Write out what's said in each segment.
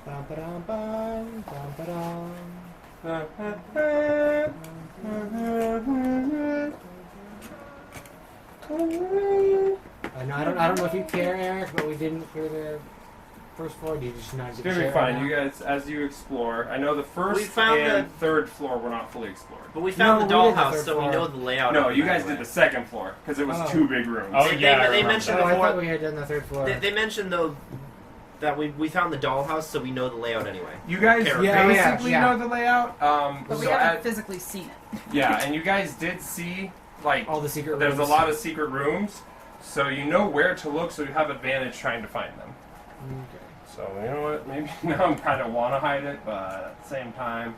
No, I don't know if you care, Eric, but we didn't clear the first floor. Do you just not? It's gonna be fine. You guys, as you explore, I know the first and third floor were not fully explored. But we found the dollhouse, so we know the layout. No, you guys did the second floor because it was 2 big rooms. Oh yeah, they mentioned before. I thought we had done the third floor. They mentioned though that we found the dollhouse, so we know the layout anyway. You guys basically know the layout. But we haven't physically seen it. Yeah, and you guys did see like all the secret rooms. There's a lot of secret rooms, so you know where to look, so you have advantage trying to find them. Okay. So you know what? Maybe now I'm kind of want to hide it, but at the same time,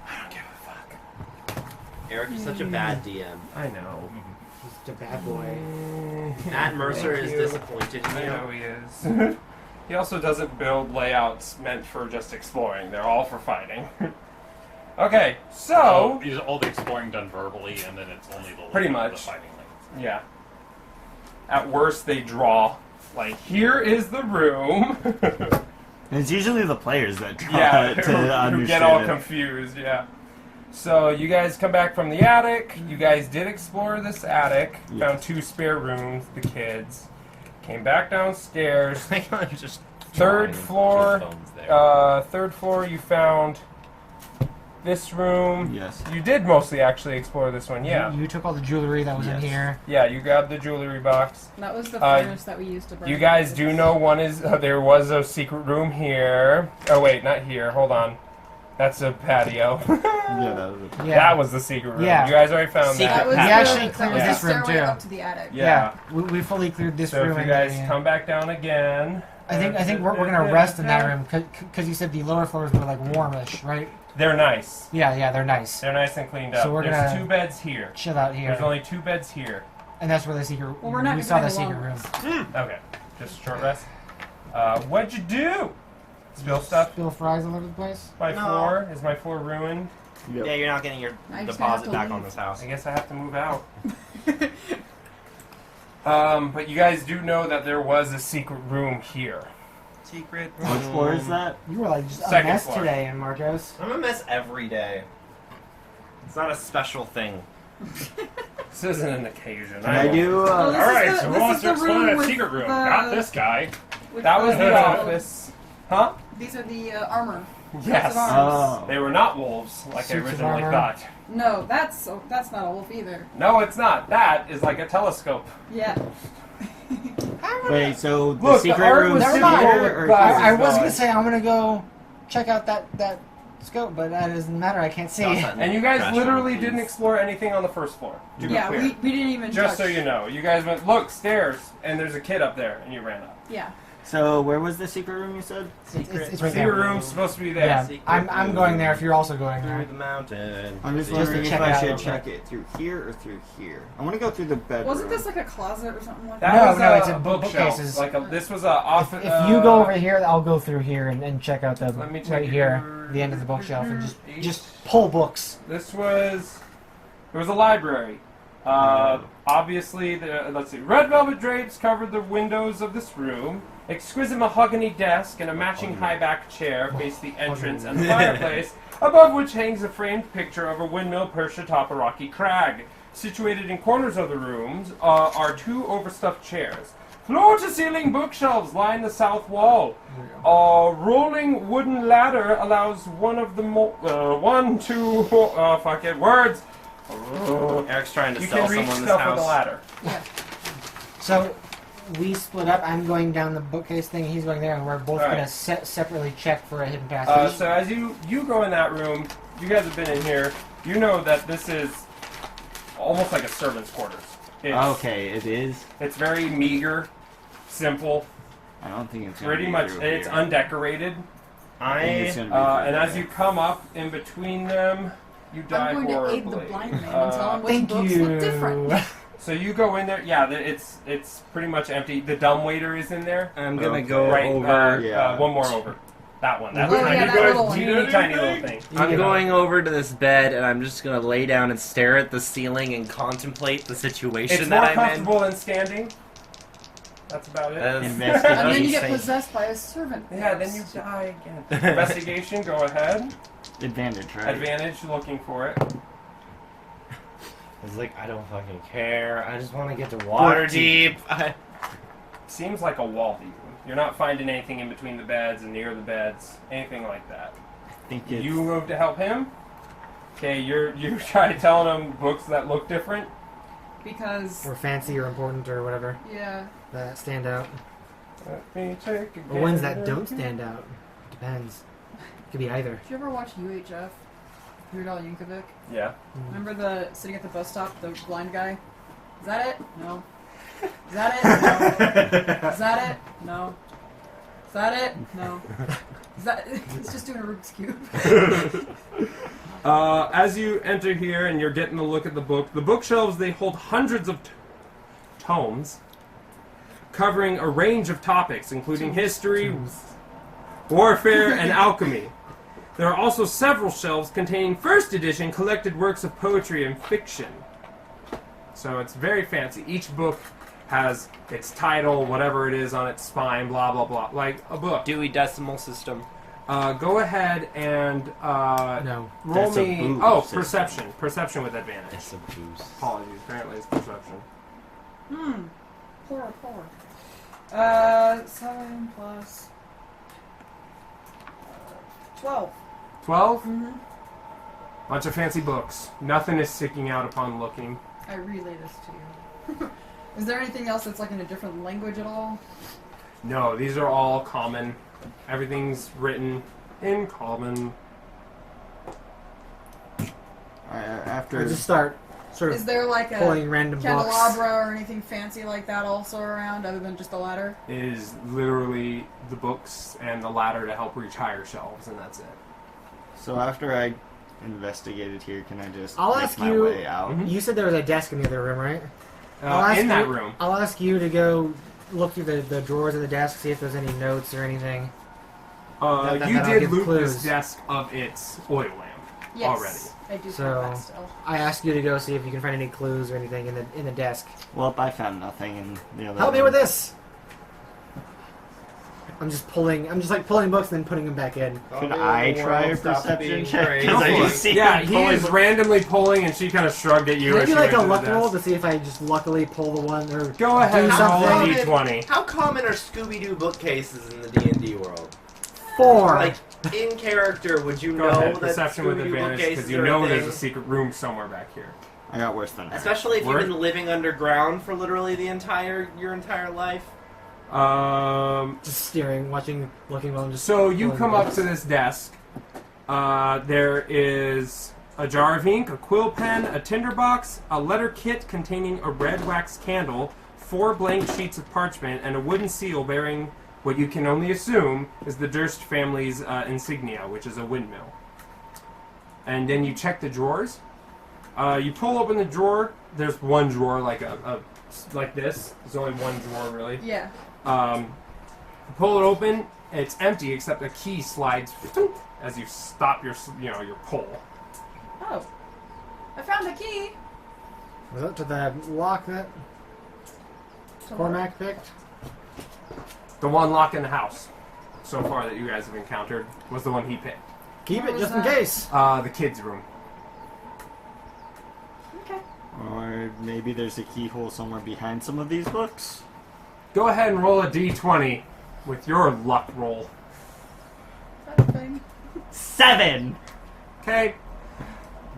I don't give a fuck. Eric, you're such a bad DM. I know. He's just a bad boy. Matt Mercer is disappointed in you. I know he is. He also doesn't build layouts meant for just exploring. They're all for fighting. Okay, so all the exploring done verbally, and then it's only the pretty much the fighting lanes. Yeah. At worst, they draw. Like, here is the room. It's usually the players that draw yeah, to understand who get all confused, yeah. So, you guys come back from the attic. You guys did explore this attic. Yes. Found 2 spare rooms, the kids. Came back downstairs. Just third floor, you found this room. Yes. You did mostly actually explore this one, yeah. You took all the jewelry that was in here. Yeah, you grabbed the jewelry box. That was the furnace that we used to burn. You guys do know one is there was a secret room here. Oh wait, not here. Hold on. That's a patio. Yeah, that was it. Yeah. That was the secret room. Yeah. You guys already found that. We actually cleared that was this room the stairway too. up to the attic. Yeah. We fully cleared this So room. if you guys come back down again. I think we're gonna rest in that room because you said the lower floors were like warmish, right? They're nice. Yeah, they're nice. They're nice and cleaned up. So we're There's gonna 2 beds here. Chill out here. There's only 2 beds here. And that's where the secret. Well, we're not we saw the gonna secret go room. Okay, just a short rest. What'd you do? Spill stuff. Spill fries all over the place. My floor is my floor ruined. Yep. Yeah, you're not getting your I just have deposit to back leave. on this house. I guess I have to move out. But you guys do know that there was a secret room here. Secret. What floor is that? You were like just a Second mess floor. today, Marcos. I'm a mess every day. It's not a special thing. This isn't an occasion. Can I do? Oh, this Alright, is so the- who this wants is to the explore room that with secret room? the- Got this guy. with That was the uh, office. Huh? These are the armor. Yes. Coats of arms. Oh. They were not wolves, like I Suits of originally armor. thought. No, that's not a wolf either. No, it's not. That is like a telescope. Yeah. Wait, so the Look, the secret art room was is Never here, mind. or Glasses I was going. gonna say I'm gonna go check out that scope, but that doesn't matter. I can't see. And you guys Trash literally room, didn't please. explore anything on the first floor. To be Yeah, clear. we didn't even Just touch. so you know. You guys went, look, stairs, and there's a kid up there, and you ran up. Yeah. So where was the secret room you said? It's right Secret there. room's supposed to be there. Yeah, Secret I'm going there if you're also going Through there. the mountain. I'm just Secret wondering if check it I out should real check quick. it through here or through here. I want to go through the bedroom. Wasn't this like a closet or something like That that? No, was it's a a bookshelf. bookcases. Like this was a office. If you go over here, I'll go through here and check out the Let me check right here, the end of the bookshelf, and Eight. just pull books. This was. It was a library. Obviously, let's see. Red velvet drapes covered the windows of this room. Exquisite mahogany desk and a matching high-back chair face the entrance and the fireplace, above which hangs a framed picture of a windmill perched atop a rocky crag. Situated in corners of the rooms are 2 overstuffed chairs. Floor-to-ceiling bookshelves line the south wall. A rolling wooden ladder allows words. Eric's trying to You sell can reach someone this stuff with the house. ladder. So we split up. I'm going down the bookcase thing. He's going there, and we're both All right. gonna separately check for a hidden passage. So as you go in that room, you guys have been in here. You know that this is almost like a servant's quarters. It's, Okay, it is. It's very meager, simple. I don't think it's gonna Pretty be much, through it's here. undecorated. I think it's gonna be through And as there. you come up in between them, you die I'm going horribly. to aid the blind man and tell him which Thank books you. look different. So you go in there. Yeah, it's pretty much empty. The dumbwaiter is in there. I'm gonna Okay. go Right over. Yeah. one more over. That one. That's Oh, tiny. yeah, that little one. Tiny little thing. I'm going over to this bed and I'm just gonna lay down and stare at the ceiling and contemplate the situation It's more that I'm in. comfortable than standing. That's about it. Investigation. And then you get Insane. possessed by a servant. Yeah, then you die again. Investigation, go ahead. Advantage, right? Advantage, looking for it. It's like, I don't fucking care. I just want to get to Waterdeep. Seems like a wall view. You're not finding anything in between the beds and near the beds, anything like that. I think it's... You move to help him. Okay, you try telling him books that look different. Because, Or fancy or important or whatever yeah. that stand out. Let me take a Or ones that gander. don't stand out. Depends. Could be either. Did you ever watch UHF? Weird Al Yankovic? Yeah. Remember the sitting at the bus stop, the blind guy? Is that it? No. Is that it? No. Is that it? No. Is that it? No. Is that? He's just doing a Rubik's cube. As you enter here and you're getting a look at the bookshelves, they hold hundreds of tomes covering a range of topics, including history, warfare, and alchemy. There are also several shelves containing first edition collected works of poetry and fiction. So it's very fancy. Each book has its title, whatever it is, on its spine, blah, blah, blah. Like a book. Dewey Decimal System. Go ahead and No. roll That's a me... boost Oh, system. perception. Perception with advantage. It's a boost. Apologies. Apparently it's perception. Poor. 7 plus 12. 12? Mm-hmm. Bunch of fancy books. Nothing is sticking out upon looking. I relay this to you. Is there anything else that's like in a different language at all? No, these are all common. Everything's written in common. After... Or just start sort Is of there like a pulling random books. candelabra or anything fancy like that also around other than just the ladder? It is literally the books and the ladder to help reach higher shelves, and that's it. So after I investigated here, can I just I'll make ask my you- way out? Mhm. You said there was a desk in the other room, right? I'll ask In that you- room. I'll ask you to go look through the drawers of the desk, see if there's any notes or anything. That You I'll did give loot clues. this desk of its oil lamp. Yes. I do So- have that still. I asked you to go see if you can find any clues or anything in the desk. Well, I found nothing in the other Help me room. with this. I'm just pulling books and then putting them back in. Could I try a perception check? Go Because I for just it. see Yeah, him he pulling is books. randomly pulling, and she kind of shrugged at you. Can I as do she like went a to luck the roll desk. to see if I just luckily pull the one or Go ahead do and roll a something? d20. How common are Scooby-Doo bookcases in the D&D world? 4. Like, in character, would you Go know ahead, that perception with Scooby-Doo advantage, bookcases because you are know a there's thing? a secret room somewhere back here. I got worse than her. Especially if Word? you've been living underground for literally your entire life. Just staring, watching, looking while I'm just. So you pulling come up books. to this desk. There is a jar of ink, a quill pen, a tinderbox, a letter kit containing a red wax candle, 4 blank sheets of parchment, and a wooden seal bearing what you can only assume is the Durst family's insignia, which is a windmill. And then you check the drawers. You pull open the drawer. There's one drawer, like like this. There's only one drawer, really. Yeah. You pull it open. It's empty, except a key slides as you stop your pull. Oh. I found a key. Was that to the lock that Cormac picked? The one lock in the house, so far that you guys have encountered, was the one he picked. Keep Where it was just in that? case. The kids' room. Okay. Or maybe there's a keyhole somewhere behind some of these books. Go ahead and roll a d20 with your luck roll. Is that a thing? 7! Okay.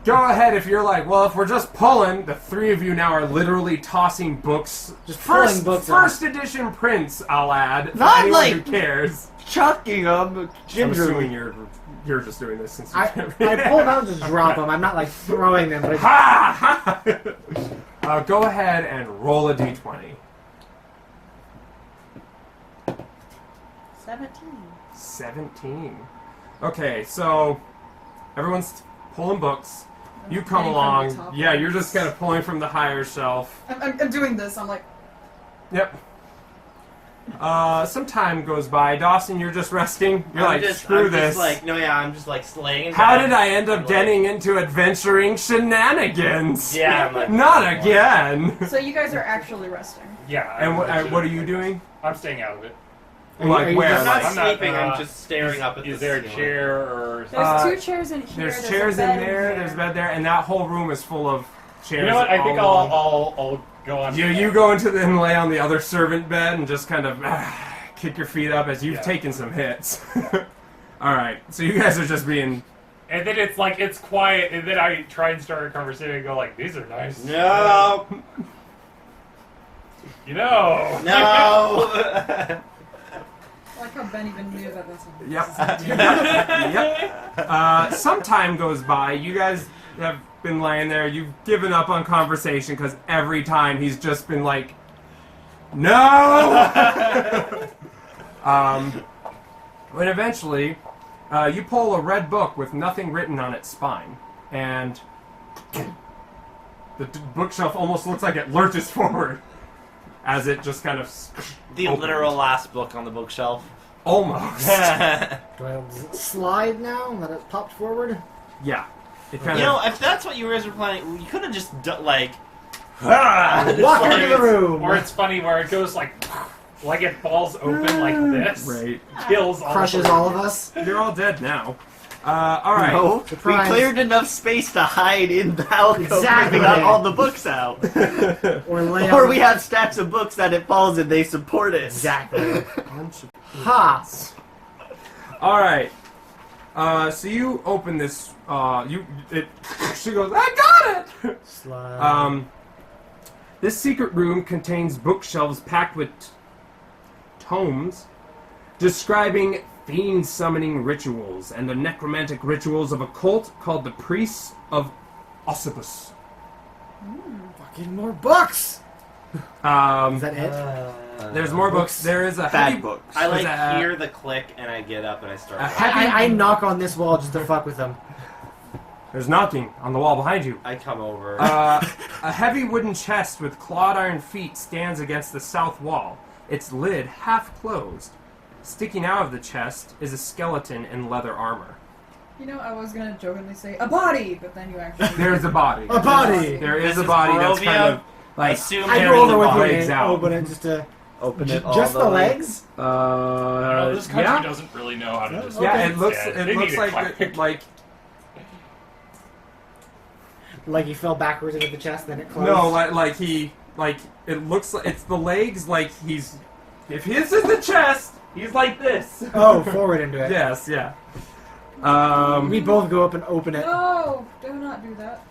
Go ahead if you're like, well, if we're just pulling, the 3 of you now are literally tossing books. Just pulling books First edition prints, I'll add. For Not anyone like- who cares. Chucking them I'm gingerly. assuming you're just doing this since you I pull them out and just drop them. I'm not like throwing them, but I Ha! Go ahead and roll a d20. 17. Okay, so everyone's pulling books. You come Getting from the along. top Yeah, ones. you're just kind of pulling from the higher shelf. I'm doing this. I'm like, Yep. Some time goes by. Dawson, you're just resting. You're I'm like, just, screw I'm this. Just like, no, yeah, I'm just like slaying. it How down. did I end up Like- getting into adventuring shenanigans? Yeah, I'm like, Not again. so you guys are actually resting. Yeah. And what I'm are you doing? I'm staying out of it. Like Are you where? just- I'm not I'm not, sleeping. I'm uh, just staring up at the Is there a ceiling. chair or? There's 2 chairs in here. There's a chairs in bed there. There's a bed there, and that whole room is full of chairs. You know what? I think all I'll go on. You go into and lay on the other servant bed and just kind of kick your feet up as you've Yeah. taken some hits. All right, so you guys are just being. And then it's like it's quiet, and then I try and start a conversation and go like, "These are nice." No. You know. No. I like how Ben even knew that this was. Yep. Yep. Some time goes by. You guys have been laying there. You've given up on conversation because every time he's just been like, "No." When eventually, you pull a red book with nothing written on its spine, and the bookshelf almost looks like it lurches forward as it just kind of The opens. literal last book on the bookshelf. Almost. Do I slide now and let it pop forward? Yeah. It You kind know, of. if that's what you guys were planning, you could have just like. Walk into the room. Or it's funny where it goes like it falls open like this. Right. Kills all Crushes the all of us. You're all dead now. All right. No, Surprise. we cleared enough space to hide in the alcove. Exactly. We got all the books out. Or lay Or on- we have stacks of books that it falls and they support it. Exactly. Ha! All right. So you open this. She goes. I got it. Slide. This secret room contains bookshelves packed with tomes describing fiend summoning rituals and the necromantic rituals of a cult called the Priests of Ossibus. Fucking more books! Is that it? There's more books. There is a Bad heavy books. I like There's a- hear the click and I get up and I start. a walking. heavy. I knock on this wall just to fuck with them. There's knocking on the wall behind you. I come over. A heavy wooden chest with clawed iron feet stands against the south wall, its lid half closed. Sticking out of the chest is a skeleton in leather armor. You know, I was gonna jokingly say a body, but then you actually. There's a body. A body! There is This a is body that's Barovia. kind of like Assume I they're go in the over with body. you legs and out. open it just to... Open it all Just the way. legs? This country yeah. doesn't really know how to just. Yeah, it looks They it need looks a like click. Like he fell backwards into the chest, then it closed? no, like it looks like it's the legs like he's if his is the chest, he's like this. Oh, forward into it. Yes, yeah. We both go up and open it. No! Do not do that.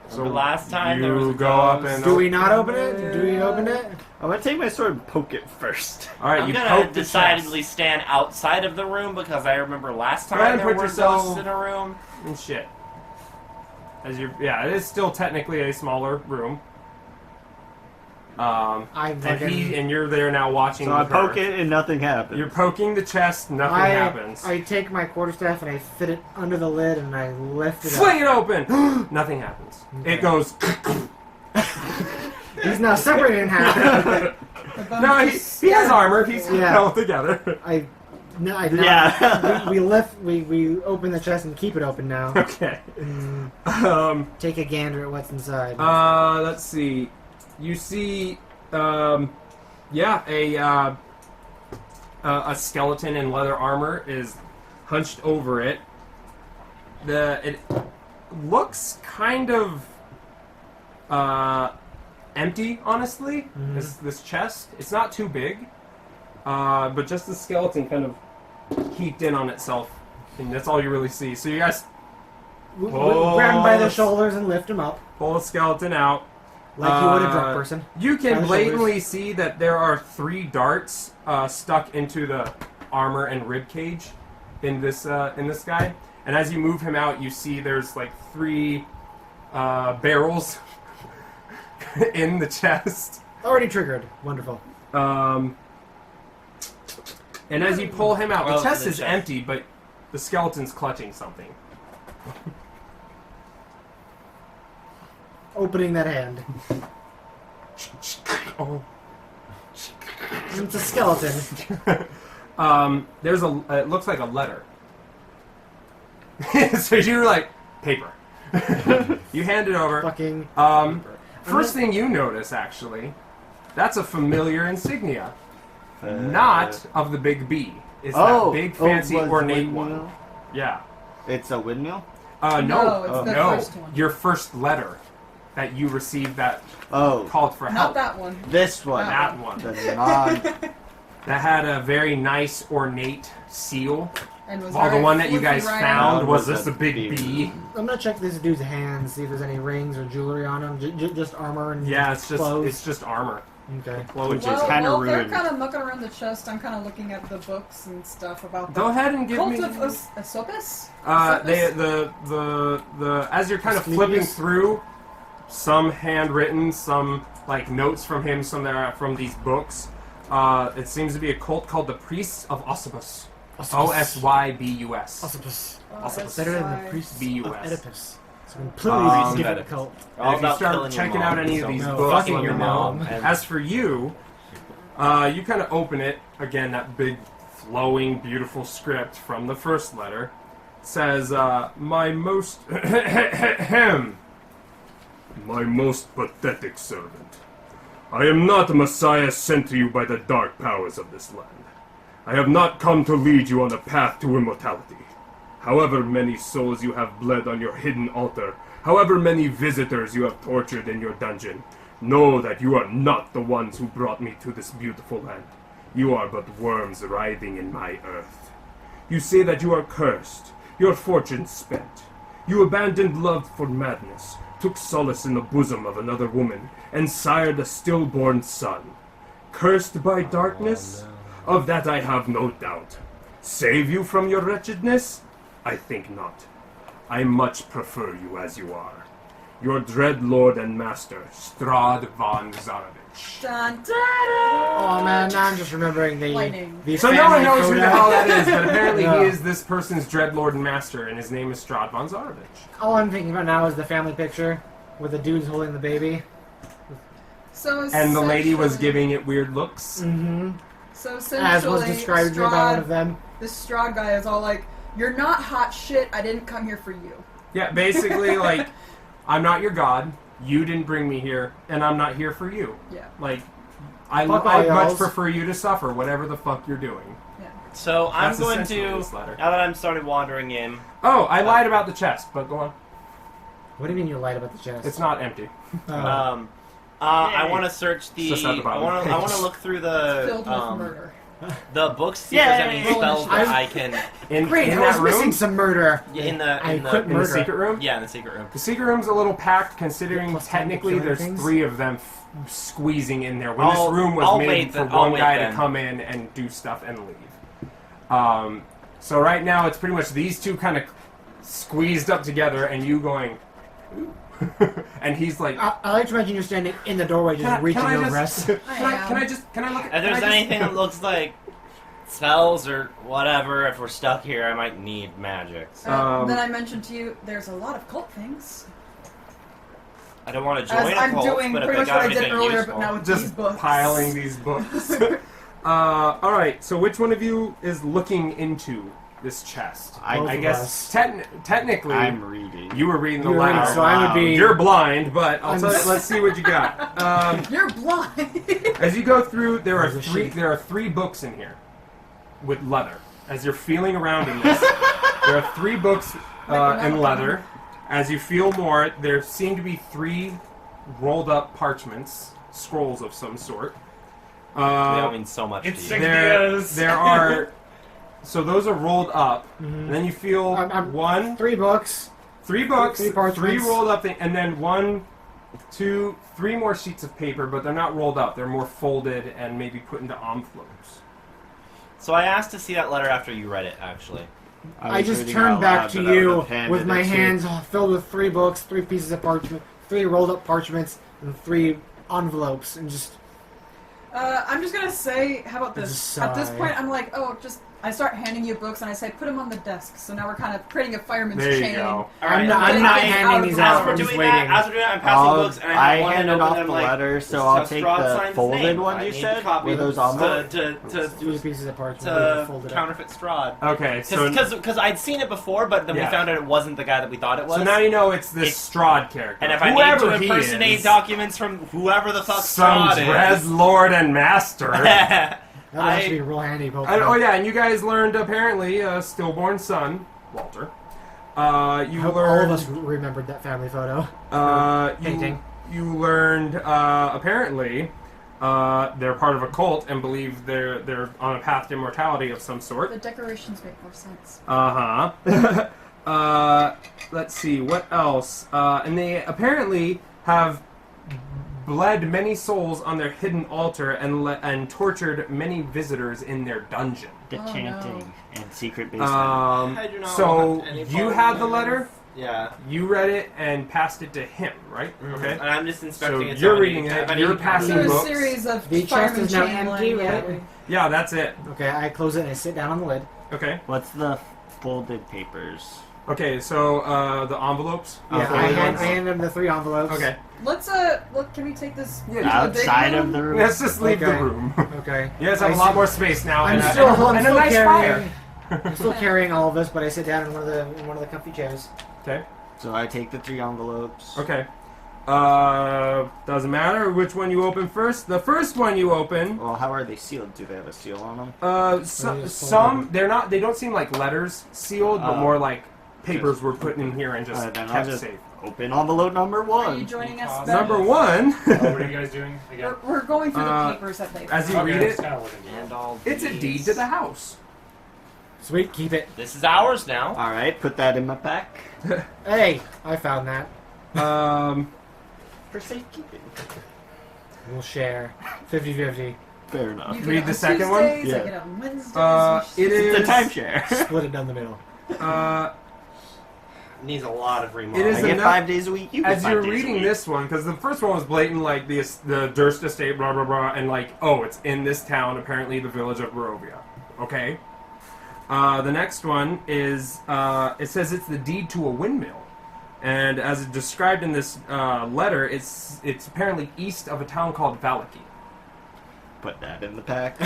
So last time there was you a go up ghost. and Do we not open it? Do we open it? I'm gonna take my sword and poke it first. all right, I'm you gonna poke the decidedly chest stand outside of the room because I remember last Go ahead time and there put were yourself- ghosts in a room. and shit. As you it is still technically a smaller room. I'm And fucking... and you're there now watching. So I with her. poke it and nothing happens. You're poking the chest, nothing happens. I take my quarterstaff and I fit it under the lid and I lift it Fling it open! Nothing happens. Okay. It goes. up. He's now separated in half. The bone No, just he has stabbed. armor. He's Yeah. held together. Yeah. we open the chest and keep it open now. Okay. Take a gander at what's inside. Let's see. You see, a skeleton in leather armor is hunched over it. It looks kind of empty, honestly. This chest. It's not too big, but just the skeleton kind of heaped in on itself, and that's all you really see. So you guys we grab him by the Oh. shoulders and lift him up pull the skeleton out. like you would a drunk person. You By can the blatantly shoulders. see that there are 3 darts stuck into the armor and rib cage in this guy. And as you move him out, you see there's like 3 barrels in the chest. Already triggered. Wonderful. And as you pull him out, Well, the chest the is chest. empty, but the skeleton's clutching something. Opening that hand. Oh. It's a skeleton. There's it looks like a letter. So you're like, paper. You hand it over. Fucking. First thing you notice, actually, That's a familiar insignia. Not of the Big B. It's that big, fancy, was ornate windmill? one. Yeah. It's a windmill? No, No. it's the No. first one. Your first letter that you received that Oh, called for Not help. that one. this one. That one. The non... That had a very nice, ornate seal. And was While the very one that you flippy guys writing. found was Was just a a big big B. I'm gonna check this dude's hands, see if there's any rings or jewelry on him. Just armor and Yeah, it's clothes. just armor. Okay. Which is Well, kind of they're ruined. kind of mucking around the chest. I'm kind of looking at the books and stuff about the Go ahead and give cult me. of Aesopus. The as you're kind of Asclepius? flipping through, some handwritten, some like notes from him, some that are from these books. It seems to be a cult called the Priests of Ossibus. Osybus. Ossibus. Ossibus. Better than the priest B-U-S. of Oedipus. It's a completely different Oedipus. cult. All And if you about start killing your checking mom, out any of so- these No, books, fucking let me your know. mom. And- As for you, you kind of open it again. That big, flowing, beautiful script from the first letter says, "My most my most pathetic servant. I am not a messiah sent to you by the dark powers of this land. I have not come to lead you on the path to immortality. However many souls you have bled on your hidden altar, however many visitors you have tortured in your dungeon, know that you are not the ones who brought me to this beautiful land. You are but worms writhing in my earth. You say that you are cursed, your fortune spent. You abandoned love for madness, took solace in the bosom of another woman, and sired a stillborn son. Cursed by darkness? Of that I have no doubt. Save you from your wretchedness? I think not. I much prefer you as you are. Your dread lord and master, Strahd von Zarovich." Dun, dun, dun. Oh man, now I'm just remembering Lightning. the So no one family knows who the photo. hell that is, but apparently No. he is this person's dreadlord and master, and his name is Strahd von Zarovich. All I'm thinking about now is the family picture with the dude's holding the baby. So And the lady was essentially- giving it weird looks. Mm-hmm. So As essentially, was described by one of them. this Strahd guy is all like, "You're not hot shit. I didn't come here for you." Yeah, basically, like, I'm not your god, you didn't bring me here, and I'm not here for you. Yeah. Like, I Fuck all much y'alls. prefer you to suffer, whatever the fuck you're doing. So I'm That's going essentially to, this letter. now that I'm started wandering in, Oh, I lied about the chest, but go on. What do you mean you lied about the chest? It's not empty. I want to search the. It's just at the I bottom of the want to page. look through Filled with the murder. the books. See if there's any Yay! spells that I'm- I can Great, in I was that room? missing some murder. in I the quit In the murder. secret room? yeah in the secret room. The secret room's a little packed, considering Plus time to technically killing there's things? 3 of them squeezing in there. When I'll- this room was I'll made wait for then, I'll one wait guy then. to come in and do stuff and leave. So right now it's pretty much these two kind of squeezed up together, and you going, "Ooh." And he's like, I like to imagine you're standing in the doorway just reaching I over just, us. can I look at If there's anything that looks like spells or whatever, if we're stuck here, I might need magic. So Then I mentioned to you, there's a lot of cult things. I don't want to As join a I'm cult, doing but if pretty it much got what I did anything earlier, useful, but now with these just books. piling these books. Alright, so which one of you is looking into this chest? I Both I of guess us. technically I'm reading. you were reading the You're letter. reading, so I would be. You're blind, but I'll I'm tell you, s- let's see what you got. You're blind. As you go through, there are There's a three. sheet. There are 3 books in here with leather. As you're feeling around in this, there are 3 books in leather. As you feel more, there seem to be 3 rolled up parchments, scrolls of some sort. they all mean so much to It's you. Insignias. There are. So those are rolled up, and then you feel I'm- 1, 3 books. 3 books, 3 3 parchments. rolled up, and then 1, 2, 3 more sheets of paper, but they're not rolled up. They're more folded and maybe put into envelopes. So I asked to see that letter after you read it, actually. I was just reading turned out back loud, to but I would you have handed with my it to- hands filled with 3 books, 3 pieces of parchment, 3 rolled up parchments, and 3 envelopes, and just I'm just gonna say, how about It's this? a At this sigh. point, I'm like, oh, just I start handing you books and I say, put them on the desk. So now we're kind of creating a fireman's There you chain. go. I'm Getting not things handing of these the out. As house. we're I'm doing just that, waiting. as we're doing that, I'm passing books, and I have one handed hand off open, and the I'm like, letter, this so is I'll how take Strahd the signs his folded name. one I you need said, a copy with those to, envelopes. Three pieces of parchment to folded up. counterfeit Strahd. Okay, so Because I'd seen it before, but then Yeah. we found out it wasn't the guy that we thought it was. so now you know it's this Strahd character. and if I Whoever need to he impersonate is, documents from whoever the fuck some Strahd Dread is, Lord and Master. That'll actually be real handy. And, oh yeah, and you guys learned apparently stillborn son, Walter. You I hope all learned of us remembered that family photo. painting. You learned apparently they're part of a cult and believe they're on a path to immortality of some sort. The decorations make more sense. Let's see what else. And they apparently have bled many souls on their hidden altar and tortured many visitors in their dungeon. The Oh, chanting and secret basement. I do not So want any you part had of the it. letter. Yeah. You read it and passed it to him, right? Okay. And I'm just inspecting So it. you're I reading need- it, I need you're to passing copy There's it. a books. series of The chest fireman is now chain empty, line, right? Yeah, that's it. Okay, I close it and I sit down on the lid. Okay. What's the folded papers? Okay. So the envelopes. Yeah, folded I ones. hand them the 3 envelopes. Okay. Let's look. Can we take this Yeah, to the big Outside room? of the room? Let's just leave the Okay. room. Okay. You guys have I a lot sit- more space now, I'm and, still, and a nice carrying. fire. I'm still carrying all of this, but I sit down in one of the comfy chairs. Okay. So I take the 3 envelopes. Okay. Doesn't matter which one you open first. The first one you open. Well, how are they sealed? Do they have a seal on them? Some they're not. They don't seem like letters sealed, but Oh. more like papers were put in here and just Alright, then I'll kept just safe. open envelope number Are 1. you joining us? Awesome. Ben? Number one. Oh, what are you guys doing again? We're going through Uh, the papers that they. as you Okay, read I'm it, just kinda looking through it. And all it's a these. deed to the house. Sweet, keep it. This is ours now. Alright, put that in my pack. Hey, I found that. For safekeeping. We'll share. 50-50. Fair enough. You get Read it the on second one? Tuesdays, I Yeah. get it on Wednesdays. It is It's a timeshare. Split it down the middle. Needs a lot of It remodeling. is I get enough- 5 days a week. You get As 5 you're days a reading week. this one, because the first one was blatant, like the Durst estate, blah blah blah, and like, oh, it's in this town, apparently the village of Barovia. Okay. The next one is it says it's the deed to a windmill, and as described in this letter, it's apparently east of a town called Valaki. Put that in the pack.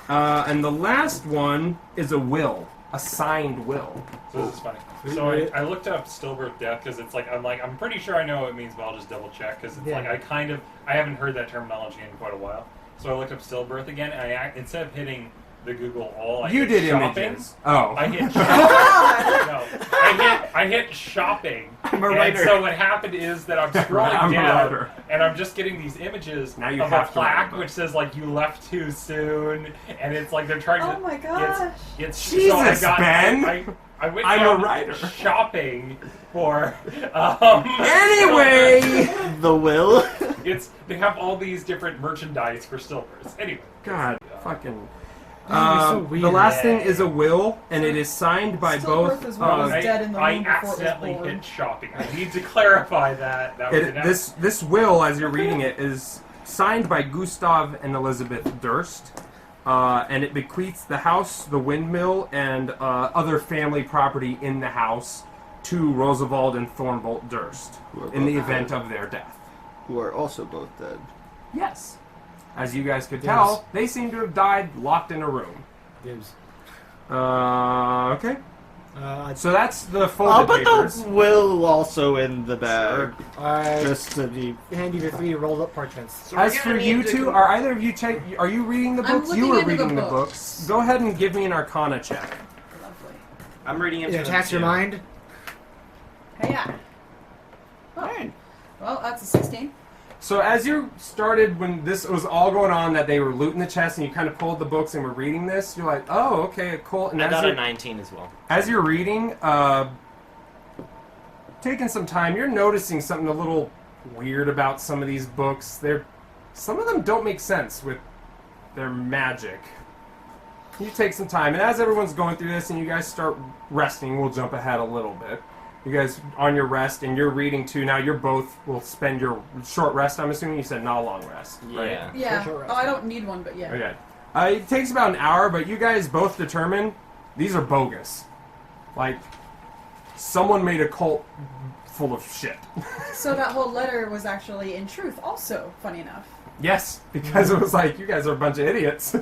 And the last one is a will, a signed will. So this is funny. Sweet. So I looked up stillbirth death because it's like I'm pretty sure I know what it means, but I'll just double check because it's Yeah. like I haven't heard that terminology in quite a while. So I looked up stillbirth again, and instead of hitting the Google all, I You hit did shopping. images. Oh. I hit shopping. No, I hit shopping. I'm a And writer. so what happened is that I'm scrolling I'm a down, writer. and I'm just getting these images Now you of have a to write plaque a book. which says like "You left too soon," and it's like they're trying to. Oh my gosh. It's Jesus, Ben! I went I'm a down writer. shopping for. Anyway. The will. They have all these different merchandise for stillbirths. Anyway. God, fucking. Man, you're so weird. The last thing is a will, and it is signed by Stillbirth both. is one of those I, dead in the I womb before it was accidentally born. hit shopping. I need to clarify that. That was an This will, as you're reading it, is signed by Gustav and Elizabeth Durst, and it bequeaths the house, the windmill, and other family property in the house to Roosevelt and Thornbolt Durst Who are in the both event dead. of their death. Who are also both dead. Yes. As you guys could Yes. tell, they seem to have died locked in a room. Dibs. Okay. Uh, So that's the I'll folded put papers. the will also in the bag. I Just to be. hand you the 3 rolled up parchments. As for you two, are either of you are you reading the I'm books? You looking were into the reading the books. books. Go ahead and give me an Arcana check. Lovely. I'm reading It into them attacks your too. mind. Hey, yeah. Oh. Alright. Well, that's a 16. So as you started, when this was all going on, that they were looting the chest, and you kind of pulled the books and were reading this, you're like, oh, okay, cool. And I as got a you're, 19 as well. as you're reading, taking some time, you're noticing something a little weird about some of these books. Some of them don't make sense with their magic. You take some time, and as everyone's going through this, and you guys start resting, we'll jump ahead a little bit. You guys on your rest, and you're reading too. Now you're both will spend your short rest. I'm assuming you said not a long rest, right? Yeah. Yeah. Short rest. Oh, I don't need one, but yeah. Okay. It takes about an hour, but you guys both determine these are bogus. Like, someone made a cult full of shit. So that whole letter was actually, in truth, also funny enough. Yes, because it was like, you guys are a bunch of idiots.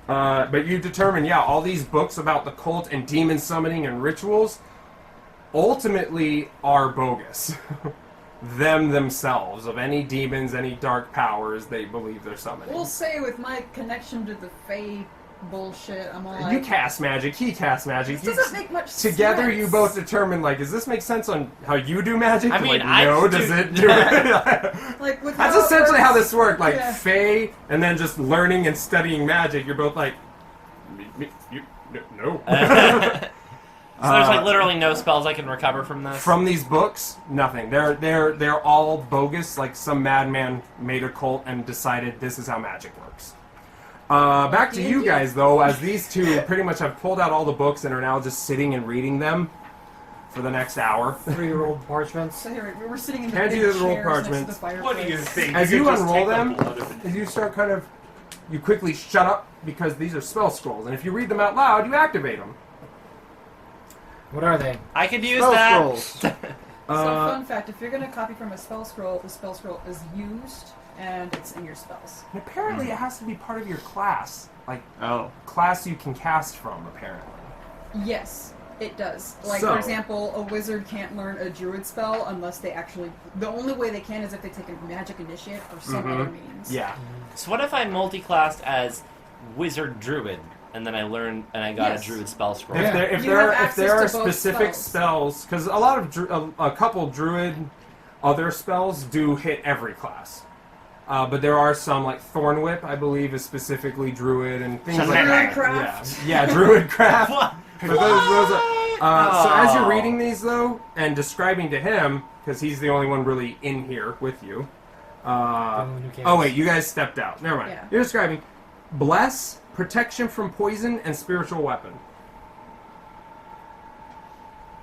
But you determine, yeah, all these books about the cult and demon summoning and rituals ultimately are bogus. Them themselves, of any demons, any dark powers they believe they're summoning. We'll say with my connection to the Fae bullshit, I'm all like... You cast magic, he casts magic. This doesn't make much sense. Together you both determine, like, does this make sense on how you do magic? I mean, like, I no, do- does it do it? Like, with That's how it essentially how works- this worked. Like, Yeah. Fae, and then just learning and studying magic, you're both like, no. So there's like literally no spells I can recover from this. From these books, nothing. They're all bogus. Like some madman made a cult and decided this is how magic works. Back to you guys though, as these two pretty much have pulled out all the books and are now just sitting and reading them for the next hour. 3-year-old parchments. So here, we're sitting in the Hand big you the roll chairs next to parchments. the fireplace. What do you think? As could you just unroll take the them, blood of as you start kind of, you quickly shut up because these are spell scrolls, and if you read them out loud, you activate them. What are they? I could use Spell that. scrolls. So, fun fact, if you're going to copy from a spell scroll, the spell scroll is used, and it's in your spells. And apparently it has to be part of your class. Like, Oh. class you can cast from, apparently. Yes, it does. Like, So- for example, a wizard can't learn a druid spell unless they actually... The only way they can is if they take a magic initiate or some other means. Yeah. So what if I multi-classed as wizard druid, and then I learned and I got Yes. a druid spell scroll? If Yeah. there, if You there, have are, if access there are to both specific spells, because a lot of a couple druid other spells do hit every class, but there are some like Thorn Whip, I believe, is specifically druid and things like that. Druidcraft. Yeah, Druidcraft. What? But those are, so as you're Oh. reading these though and describing to him, because he's the only one really in here with you. Oh wait, you guys stepped out. Never mind. Yeah. You're describing bless, protection from poison, and spiritual weapon.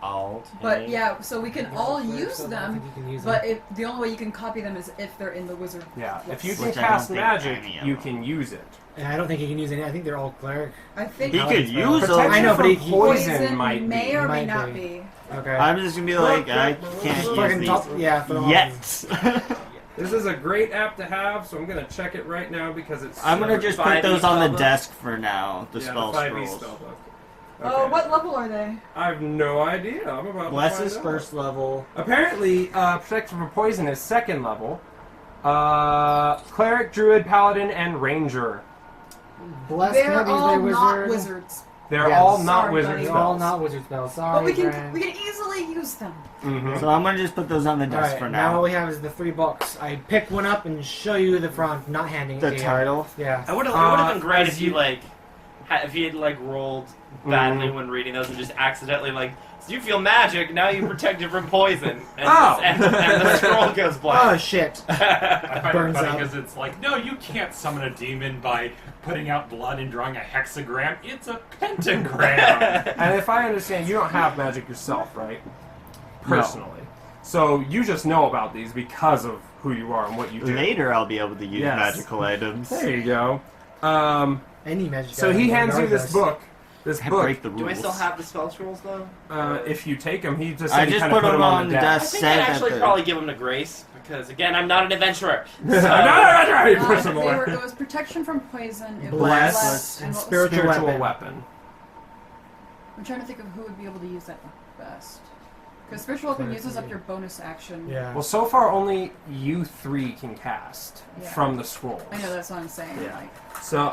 Alt. But yeah, so we can all Cleric use stuff, I them, think you can use but them. the only way you can copy them is if they're in the wizard. Yeah, if list. you can Which I cast don't think magic, any of you them. can use it. And I don't think he can use any. I think they're all cleric. I think He could use Protection them. I know, but from he- poison might may be. or may Might not be. be. Okay. I'm just gonna be like, I can't Fucking use top- these yeah, throw 'em on. yet. This is a great app to have, so I'm gonna check it right now because it's. I'm gonna just put 5e those on the spellbook? desk for now. The yeah, spell the 5e scrolls. spellbook. Oh, Okay. what level are they? I have no idea. I'm about Bless to is find out. first level. Apparently, protection from poison is second level. Cleric, druid, paladin, and ranger. Bless They're can't be all their not wizard. wizards, They're Yeah, all not sorry, wizard buddy. They're spells. all not wizard spells. Sorry, but we can friend. easily use them. Mhm. So I'm gonna just put those on the desk Alright, for now all now. we have is the 3 books. I pick one up and show you the front, not handing it The to you. title. Yeah. It would have been great as if you you- like, if you had like rolled badly Mhm. when reading those and just accidentally like, so you feel magic, now you're protected from poison, and, Oh. and the scroll goes Oh blank. shit. I find Burns it funny up. because it's like, no, you can't summon a demon by putting out blood and drawing a hexagram. It's a pentagram. And if I understand, you don't have magic yourself, right? Personally. So you just know about these because of who you are and what you do. Later, I'll be able to use Yes. magical items. There you go. Any magic. So he item, hands you this regardless. book. This Can't book. break the rules. Do I still have the spell scrolls though? If you take them, he just I said he just kind of put put them them on the the I desk. think Said I'd that actually the- probably give them to Grace because again, I'm not an adventurer. No, no, no, he Uh, pushed them they away. were, it was protection from poison. It was Bless and what was- spiritual weapon. I'm trying to think of who would be able to use that best. Because spiritual weapon uses up your bonus action. Yeah. Well, so far only you 3 can cast Yeah. from the scrolls. I know, that's what I'm saying. Yeah. Like, So,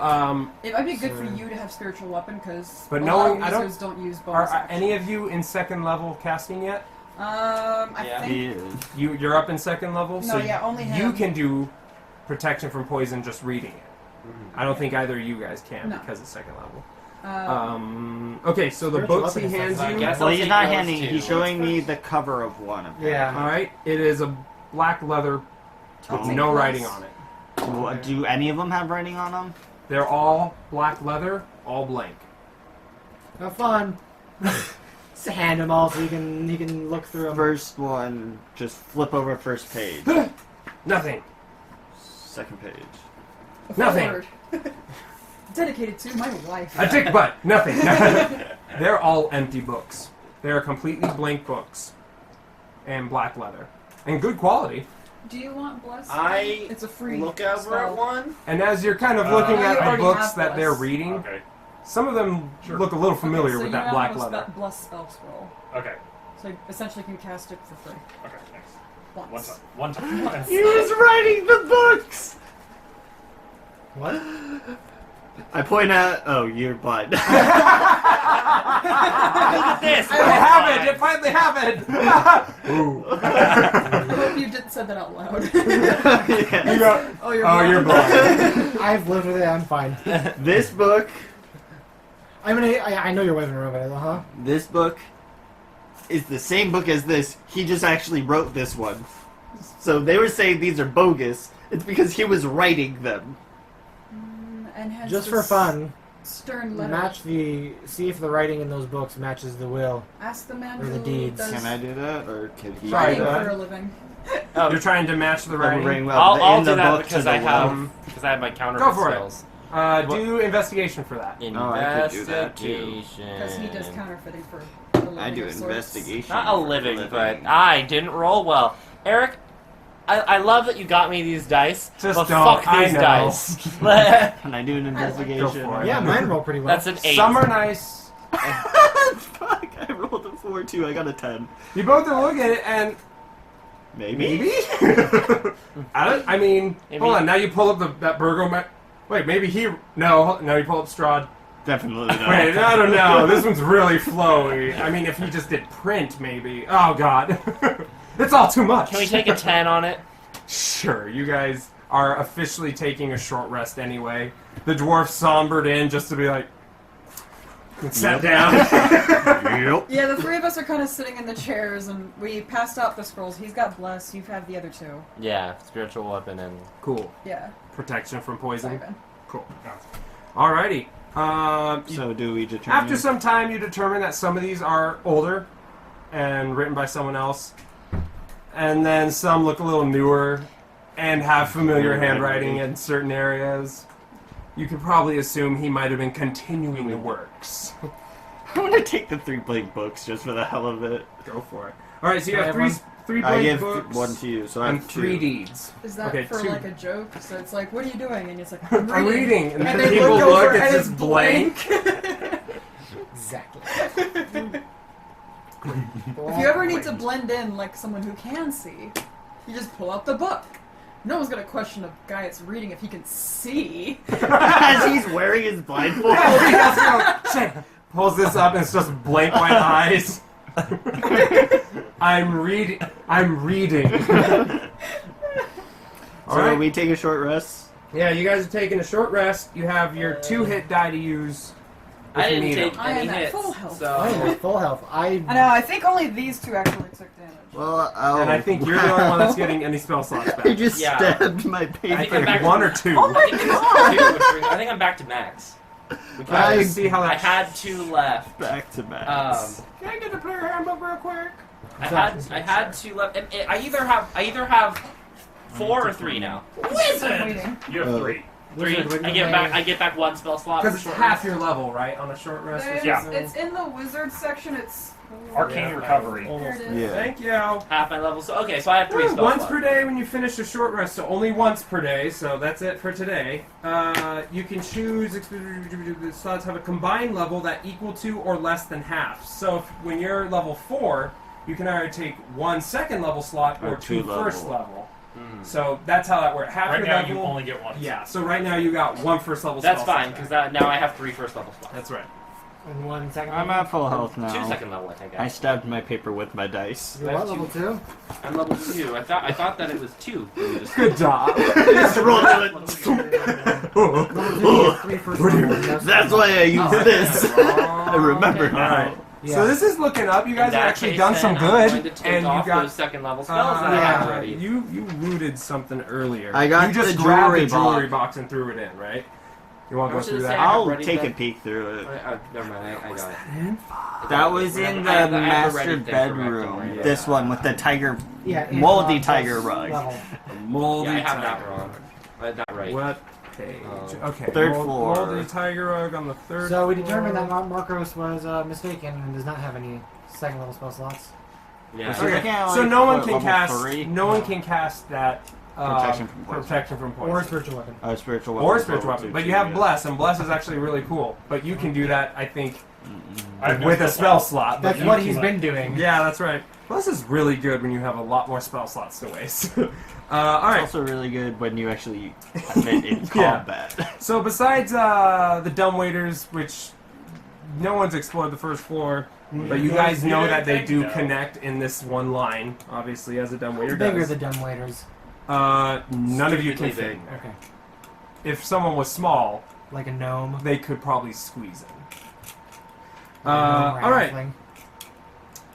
it might be good So- for you to have spiritual weapon because But a knowing- lot I of don't- wizards don't use are bonus action. any of you in second level casting yet? I Yeah. think He is. You're up in second level, No, so yeah, only you him. can do protection from poison just reading it. I don't think either of you guys can No. because it's second level. Okay, So the Spiritual books he weapon is hands I you. guess Well, I'll he's take not those handing. two. He's showing me the cover of one. Yeah. All right, it is a black leather with Oh. no Take writing those. on it. Well, do any of them have writing on them? They're all black leather, all blank. Have fun. Just hand them all so you can look through them. First one, just flip over first page. Nothing. Second page. Nothing. forward. Dedicated to my wife. I take butt. Nothing. They're all empty books. They are completely blank books. And black leather. And good quality. Do you want bless? I It's a free look over spell. at one. And as you're kind of looking You at the already books have that they're bless. reading, Okay. some of them Sure. look a little familiar Okay, so with you that now black have a leather. bless spell scroll. Okay. So you essentially can cast it for free. Okay. Thanks. Once. One time. Once. He was writing the books! What? I point out. Oh, you're blind. Look at this. I have it! It finally happened! Ooh. I hope you didn't say that out loud. Yeah. You go, Oh, you're oh, you're blind. I've lived with it. I'm fine. This book. I know you're with me, but huh? This book is the same book as this. He just actually wrote this one. So they were saying these are bogus. It's because he was writing them. And has Just this for fun, stern letter. see if the writing in those books matches the will. Ask the man Or who the deeds. does Can I do that, or can he? Try do that. that? writing for a living. You're trying to match the writing. Ring well, I'll in do the that book because to I the have left. because I have my counter Go for it. skills. Do investigation for that. Oh, I could do that, too. Investigation. Because he does counterfeiting for a living I do of sorts. investigation. Not a for living, but I didn't roll well. Eric, I love that you got me these dice, Just but don't. fuck these I know. dice. Can I do an Go investigation? for it. Yeah, mine roll pretty well. That's an 8. Some are nice. Fuck! I rolled a 4 too. I got a 10. You both are looking at it and Maybe. I mean, Maybe. hold on. Now you pull up that Burgo map. Wait, maybe he. No, now you pull up Strahd. Definitely not. Wait, I don't know. This one's really flowy. I mean, if he just did print, maybe. Oh God, it's all too much. Can we take a 10 on it? Sure, you guys are officially taking a short rest anyway. The dwarf sombered in just to be like, and sat down. Yep. Yeah, the three of us are kind of sitting in the chairs, and we passed out the scrolls. He's got bless. You have the other two. Yeah, spiritual weapon and Cool. Yeah. Protection from poison. Sorry, Ben. Cool. Alrighty. So do we determine? After some time, you determine that some of these are older and written by someone else, and then some look a little newer and have familiar handwriting in certain areas. You could probably assume he might have been continuing the works. I'm gonna take the 3 blank books just for the hell of it. Go for it. Alright, so you Can I have have three I blank give books one to you, so I and have 3 2. deeds. Is that Okay, for 2. like a joke? So it's like, what are you doing? And it's like, I'm I'm reading, and And then they people look look, over it's and just it's blank. Exactly. If you ever need to blend in like someone who can see, you just pull out the book. No one's gonna question a guy that's reading if he can see. As he's wearing his blindfold. Shit. Pulls this up and it's just blank white eyes. I'm reading. So Alright. we take a short rest. Yeah, you guys are taking a short rest. You have your 2 hit die to use. If I you didn't need take them. I am any at hits. full health. I am So at full health. I know, I think only these two actually took damage. Well, And I think you're the only one that's getting any spell slots I back. just Yeah. stabbed my I paper. think I'm back One to, or 2. Oh my I think it's 2, which brings, I think I'm back to max. Because I see how I that. had 2 left. Back to back. Can I get the player handbook real quick? I had 2 left. And I either have 4 or 3 now. I'm waiting. You have 3. 3. I get back 1 spell slot. Because for it's short half rest. your level, right? On a short rest. or There's- Yeah. something? It's in the wizard section. It's Arcane recovery. there it is. Yeah. Thank you. Half my level. So okay, so I have 3 spells Once left. per day when you finish a short rest, so only once per day, so that's it for today. You can choose, the slots have a combined level that equal to or less than half. So if, when you're level 4, you can either take 1 second level slot or Or 2 2 first level. level. So that's how that works. Half Right your now, level. you only get 1. Yeah, so right now you got 1 first level That's spell fine slot because now I have 3 first level slots. That's right. And 1 second. I'm at full health 2 now. second level, I think. I stabbed my paper with my dice. You're what, level 2? I'm level 2. I thought that it was 2. Good job. Just roll it. Level 2 is 3 first level. That's why I use this. I remember now. Alright. Yeah. So this is looking up. You guys have actually done some I'm going good, to take and you off got those second level spells that I yeah. have already. You looted something earlier. I got you just the grabbed jewelry the jewelry box. box and threw it in, right? You want to How go much through does it that? say? I have I'll ready take a then. peek through it. Never mind, I got it. That was in the I have the master ready thing for Mac, don't bedroom. worry. This one with the tiger, Yeah, moldy and, tiger plus rug. level. Moldy Yeah, I have tiger. that wrong. Not right. What page. Oh. Okay. Third roll, floor. Roll the tiger rug on the third. So we floor. determined that Marcos was mistaken and does not have any second level spell slots. Yeah. So Okay. looking at, So like, no one what, can level cast. 3? No one can cast that. Protection from poison. Protection from poison. Or spiritual weapon. Spiritual weapon. Or spiritual weapon. But you have bless, and bless is actually really cool. But you can do that, I think, I have no with a spell slot. That's but what you he's can- been doing. Yeah, that's right. Bless is really good when you have a lot more spell slots to waste. All It's right. also really good when you actually have it in Yeah. combat. So besides the dumbwaiters, which no one's explored the first floor, but you guys know that they do connect in this one line, obviously, as a dumbwaiter Bigger does. the dumb waiters. None of you can Stupidly fit. big. Okay. If someone was small, Like a gnome. they could probably squeeze in. Like a gnome or All right. halfling.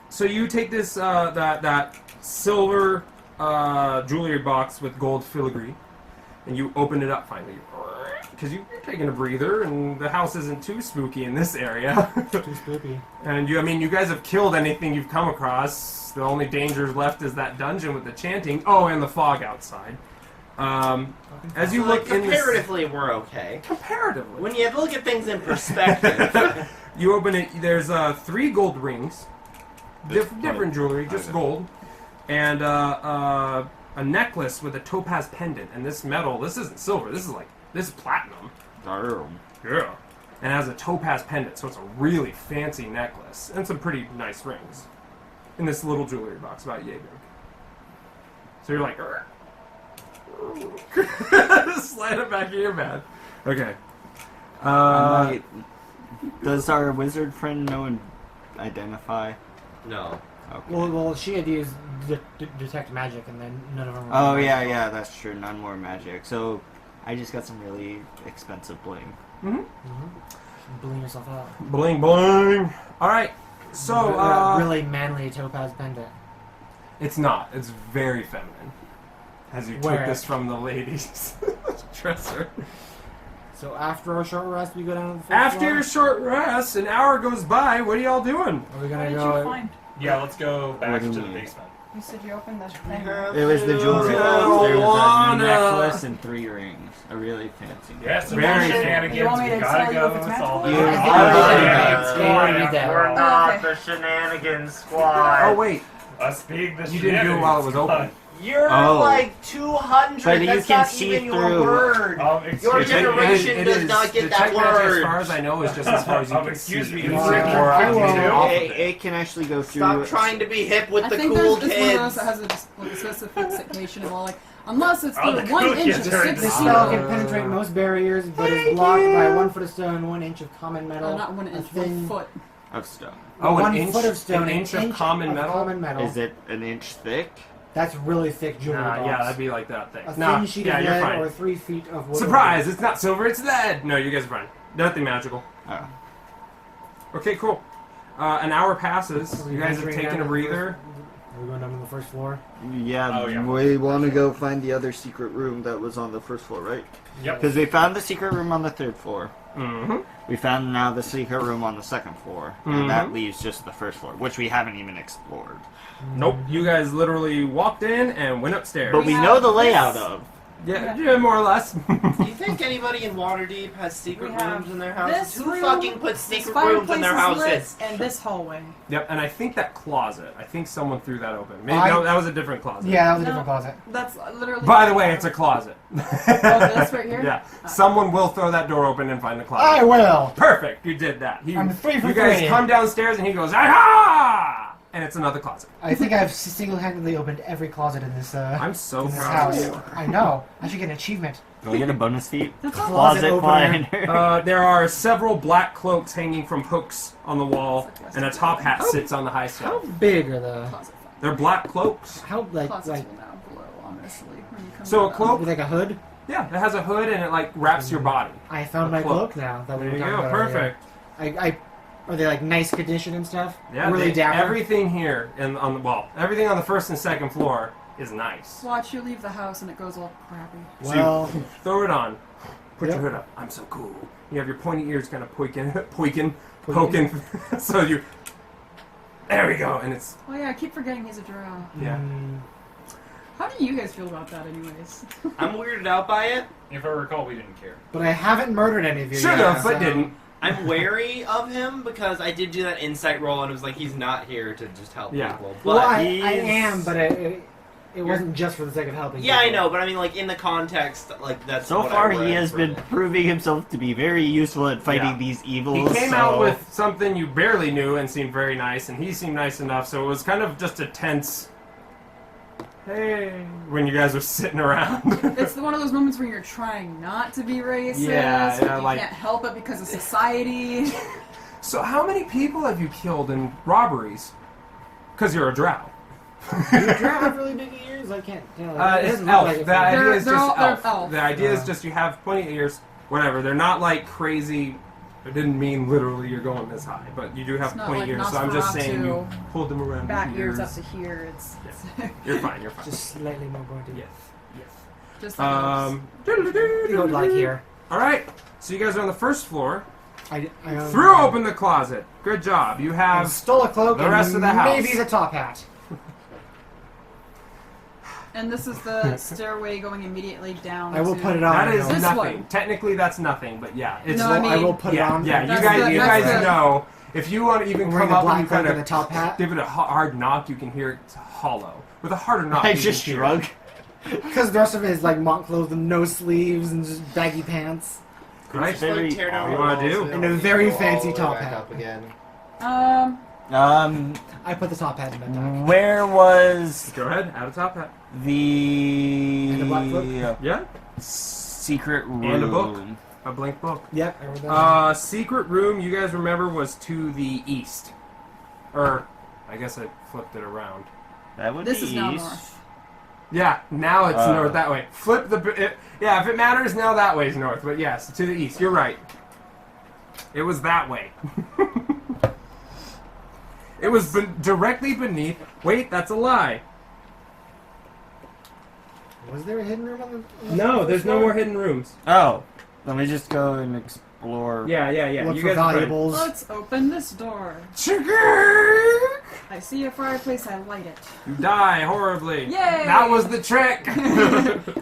So you take this that silver jewelry box with gold filigree, and you open it up finally, because you're taking a breather, and the house isn't too spooky in this area. Too spooky. And you guys have killed anything you've come across. The only dangers left is that dungeon with the chanting. Oh, and the fog outside. As you So, look in this, comparatively, we're okay. comparatively, When you look at things in perspective, you open it. There's 3 gold rings, different jewelry, just gold, and a necklace with a topaz pendant. And this metal, this isn't silver. This is platinum. Darn. Yeah. And it has a topaz pendant, so it's a really fancy necklace and some pretty nice rings in this little jewelry box about yay big. So you're like, slide it back in your bag. Okay. Does our wizard friend know and identify? no. Okay. Well, she had used detect magic, and then none of them were. Oh yeah, that's true. None more magic. So I just got some really expensive bling. Bling yourself out. Bling bling. All right. So really manly topaz pendant. it's not. It's very feminine. As you Where? took this from the ladies' dresser. So after our short rest, we go down to the first After floor? your short rest, an hour goes by. What are y'all doing? Are we What gonna did go? you find? Yeah, let's go back What to do the you mean? basement. You said you opened that thing. It was the jewelry. Oh, There was a Lana. necklace and 3 rings. A really fancy. Yes, Very very fancy. shenanigans. You want me We to gotta tell you go. if it's It's all magical? there. Yeah, Oh, yeah, yeah. We're Oh, not okay. the Shenanigans Squad. Oh wait, Us being the you didn't do it while it was Shenanigans open. You're Oh. like 200. But you That's can not see even through. your word. Excuse Your me. generation It does is. not get the that tech magic, word. as far as I know, is just as far as you can Excuse see. me, You you can freak see more more I out can of do. it. Off of It can actually go through. Stop trying to be hip with I the think cool there's it's one of those kids. that has a specification of all like, unless it's Oh, through the 1 cool inch kids to are 6 The feet. spell can penetrate most barriers, but is blocked by 1 foot of stone, 1 inch of common metal. Not 1 a inch, thin- 1 foot. Of stone. Oh, an 1 inch, foot of stone, an inch of common metal. Common metal. Is it an inch thick? That's really thick jewelry box. Yeah, that'd be like that thing. a Nah, thin sheet yeah, of you're lead fine. or 3 feet of wood. Surprise! It's not silver. It's lead. No, you guys are fine. Nothing magical. Oh. Okay, cool. An hour passes. Are we You guys have venturing taken down a to the breather. Are we going down to the first floor? Yeah, Oh, yeah. we want to go find the other secret room that was on the first floor, right? Yep. Because we found the secret room on the 3rd floor. Mm-hmm. We found now the secret room on the 2nd floor. Mhm. And that leaves just the 1st floor, which we haven't even explored. Nope. You guys literally walked in and went upstairs. But we have know the this- layout of. yeah, more or less. Do you think anybody in Waterdeep has secret We have rooms in their houses? this Who room, fucking puts This secret rooms in their fireplace is houses? lit, and this hallway. Yep, and I think that closet. I think someone threw that open. Maybe I- that was a different closet. Yeah, that was a No. different closet. That's literally. By the way, it's a closet. this right here? Yeah. Someone will throw that door open and find the closet. I will! Perfect. You did that. I'm 3 for You guys 3. come downstairs and he goes, aha! And it's another closet. I think I've single-handedly opened every closet in this, I'm so in this proud house. of you. I know. I should get an achievement. Do we get a bonus feat? That's all. Closet Closet opener. finder. There are several black cloaks hanging from hooks on the wall, and a top hat sits on the high How shelf. big are the... Closet fine. They're black cloaks. How, like Closets will now glow, honestly. When you come So a down. cloak? with like a hood? Yeah, it has a hood and it like wraps your body. I found A my cloak. cloak now. That we There were you talking go. about earlier. Perfect. Are they like nice condition and stuff? Yeah, really dapper? everything here and on the well, everything on the 1st and 2nd floor is nice. Watch you leave the house and it goes all crappy. Well, Throw it on. Put Yep. your hood up. I'm so cool. You have your pointy ears kind of poking. So you. There we go, and it's Oh yeah, I keep forgetting he's a drow. yeah. mm, How do you guys feel about that, anyways? I'm weirded out by it. If I recall, we didn't care. But I haven't murdered any of you Should yet, have, but so- didn't. I'm wary of him because I did do that insight roll and it was like he's not here to just help Yeah. people. Well, But I he's- am, but it wasn't just for the sake of helping. Yeah, I people. know, but I mean, like in the context, like that's So what far, I read he has from been it. proving himself to be very useful at fighting Yeah. these He evils. came so- out with something you barely knew and seemed very nice, and he seemed nice enough, so it was kind of just a tense. Hey, when you guys were sitting around. It's one of those moments where you're trying not to be racist, Yeah, but yeah, you like- can't help it because of society. So, how many people have you killed in robberies? Because you're a drow. Do you have really big ears? I can't tell. It It's doesn't look elf. like it The from idea here. is They're just all- they're elf. elf. The idea is just you have plenty of ears. Whatever. They're not like crazy. It didn't mean literally you're going this high, but you do have It's not pointy like ears. So I'm just saying you Nosferatu. pulled them around Back your ears ears. up to here. It's You're fine. You're fine. Just slightly more pointy. Yes. Yes. just like You go like here. All right. So you guys are on the first floor. I Threw open the closet. Good job. You I have. stole a cloak the and rest of the house. maybe the top hat. And this is the stairway going immediately down. I will to- put it on. That is This nothing. one. Technically, that's nothing. But yeah, it's. No, I I mean- will put it yeah, on. yeah. You That's guys, the- you that's guys the- know. If you want to even I'm wearing come a up black and cloak kind and a of top hat. give it a hard knock, you can hear it's hollow. With a harder knock, I you just can hear shrug. Because the rest of it is like monk clothes and no sleeves and just baggy pants. Right? Very- tear down What do you the wanna walls do? and And a then very go all fancy the way top back hat. up again. I put the top hat in that bag. Where was Go ahead, add a top hat. the And a black cloak? Yeah, secret room? And a book. a blank book. Yep, I wrote that down. Secret room, you guys remember, was to the east. Or, I guess I flipped it around. That would This be is now east. north. Yeah, now it's Uh. north that way. Flip the. Yeah, if it matters, now that way is north. But yes, to the east. You're right. It was that way. It was directly beneath. Wait, that's a lie. Was there a hidden room on the? No, there's no more hidden rooms. Oh, let me just go and explore. Yeah. Look You for guys are fine. valuables. Let's open this door. Chicken! I see a fireplace, I light it. You die horribly. Yay! That was the trick.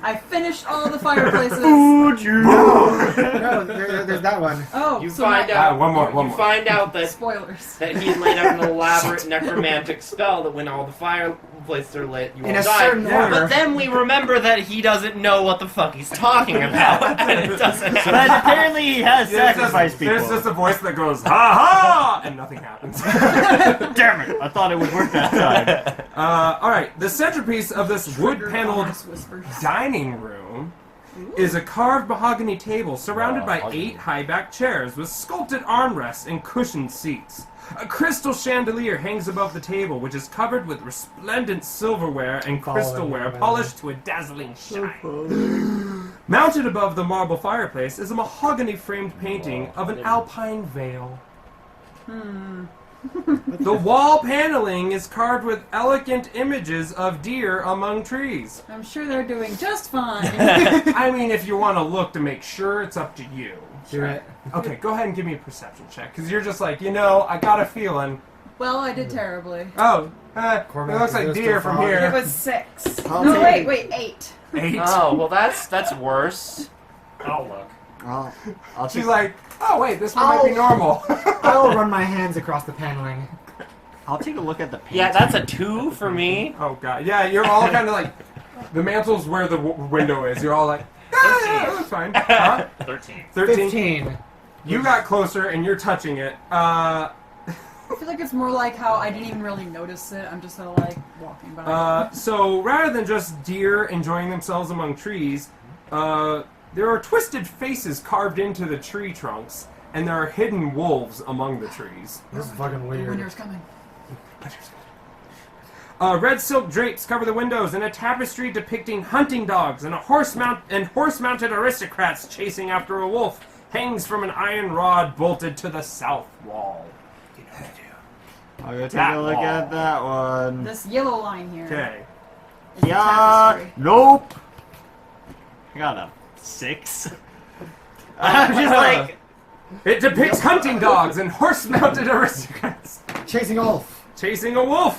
I finished all the fireplaces. Food you. No, there's that one. Oh, You so find now- out. one more. You find out that Spoilers. that he had laid out an elaborate necromantic spell that when all the fireplaces are lit, you In all a die. certain order. But then we remember that he doesn't know what the fuck he's talking about, and it doesn't But happen. apparently he has sacrificed people. There's just a voice that goes, ha ha! And nothing happens. Damn it! I thought it would work that time. Alright, the centerpiece of this wood-paneled Honest whispers. dining room is a carved mahogany table surrounded by 8 high-backed chairs with sculpted armrests and cushioned seats. A crystal chandelier hangs above the table, which is covered with resplendent silverware and crystalware polished to a dazzling shine. Mounted above the marble fireplace is a mahogany-framed painting of an alpine vale. The wall paneling is carved with elegant images of deer among trees. I'm sure they're doing just fine. I mean, if you want to look to make sure, it's up to you. Do it. Okay, go ahead and give me a perception check, because you're just like, I got a feeling. Well, I did terribly. Oh, it Cormac, looks is like there deer still from fog? It here. was 6. I'll No, take wait, 8. 8. Oh, well, that's worse. I'll look. I'll She's just, like, oh wait, this one might be Oh. normal. I'll run my hands across the paneling. I'll take a look at the painting. Yeah, that's a 2 for me. Oh god, yeah, you're all kind of like, the mantle's where the window is. You're all like, yeah, that's fine. Huh? 13. 13. 15. You got closer and you're touching it. I feel like it's more like how I didn't even really notice it. I'm just sort of like walking by. So rather than just deer enjoying themselves among trees, there are twisted faces carved into the tree trunks, and there are hidden wolves among the trees. This is fucking The weird. winter's coming. Red silk drapes cover the windows, and a tapestry depicting hunting dogs and horse-mounted aristocrats chasing after a wolf hangs from an iron rod bolted to the south wall. I'll go take That a look wall. at that one. This yellow line here. Okay. Is the Yeah. tapestry. Nope. I got a 6. I'm just like. It depicts hunting dogs and horse-mounted aristocrats Chasing Ulf. chasing a wolf.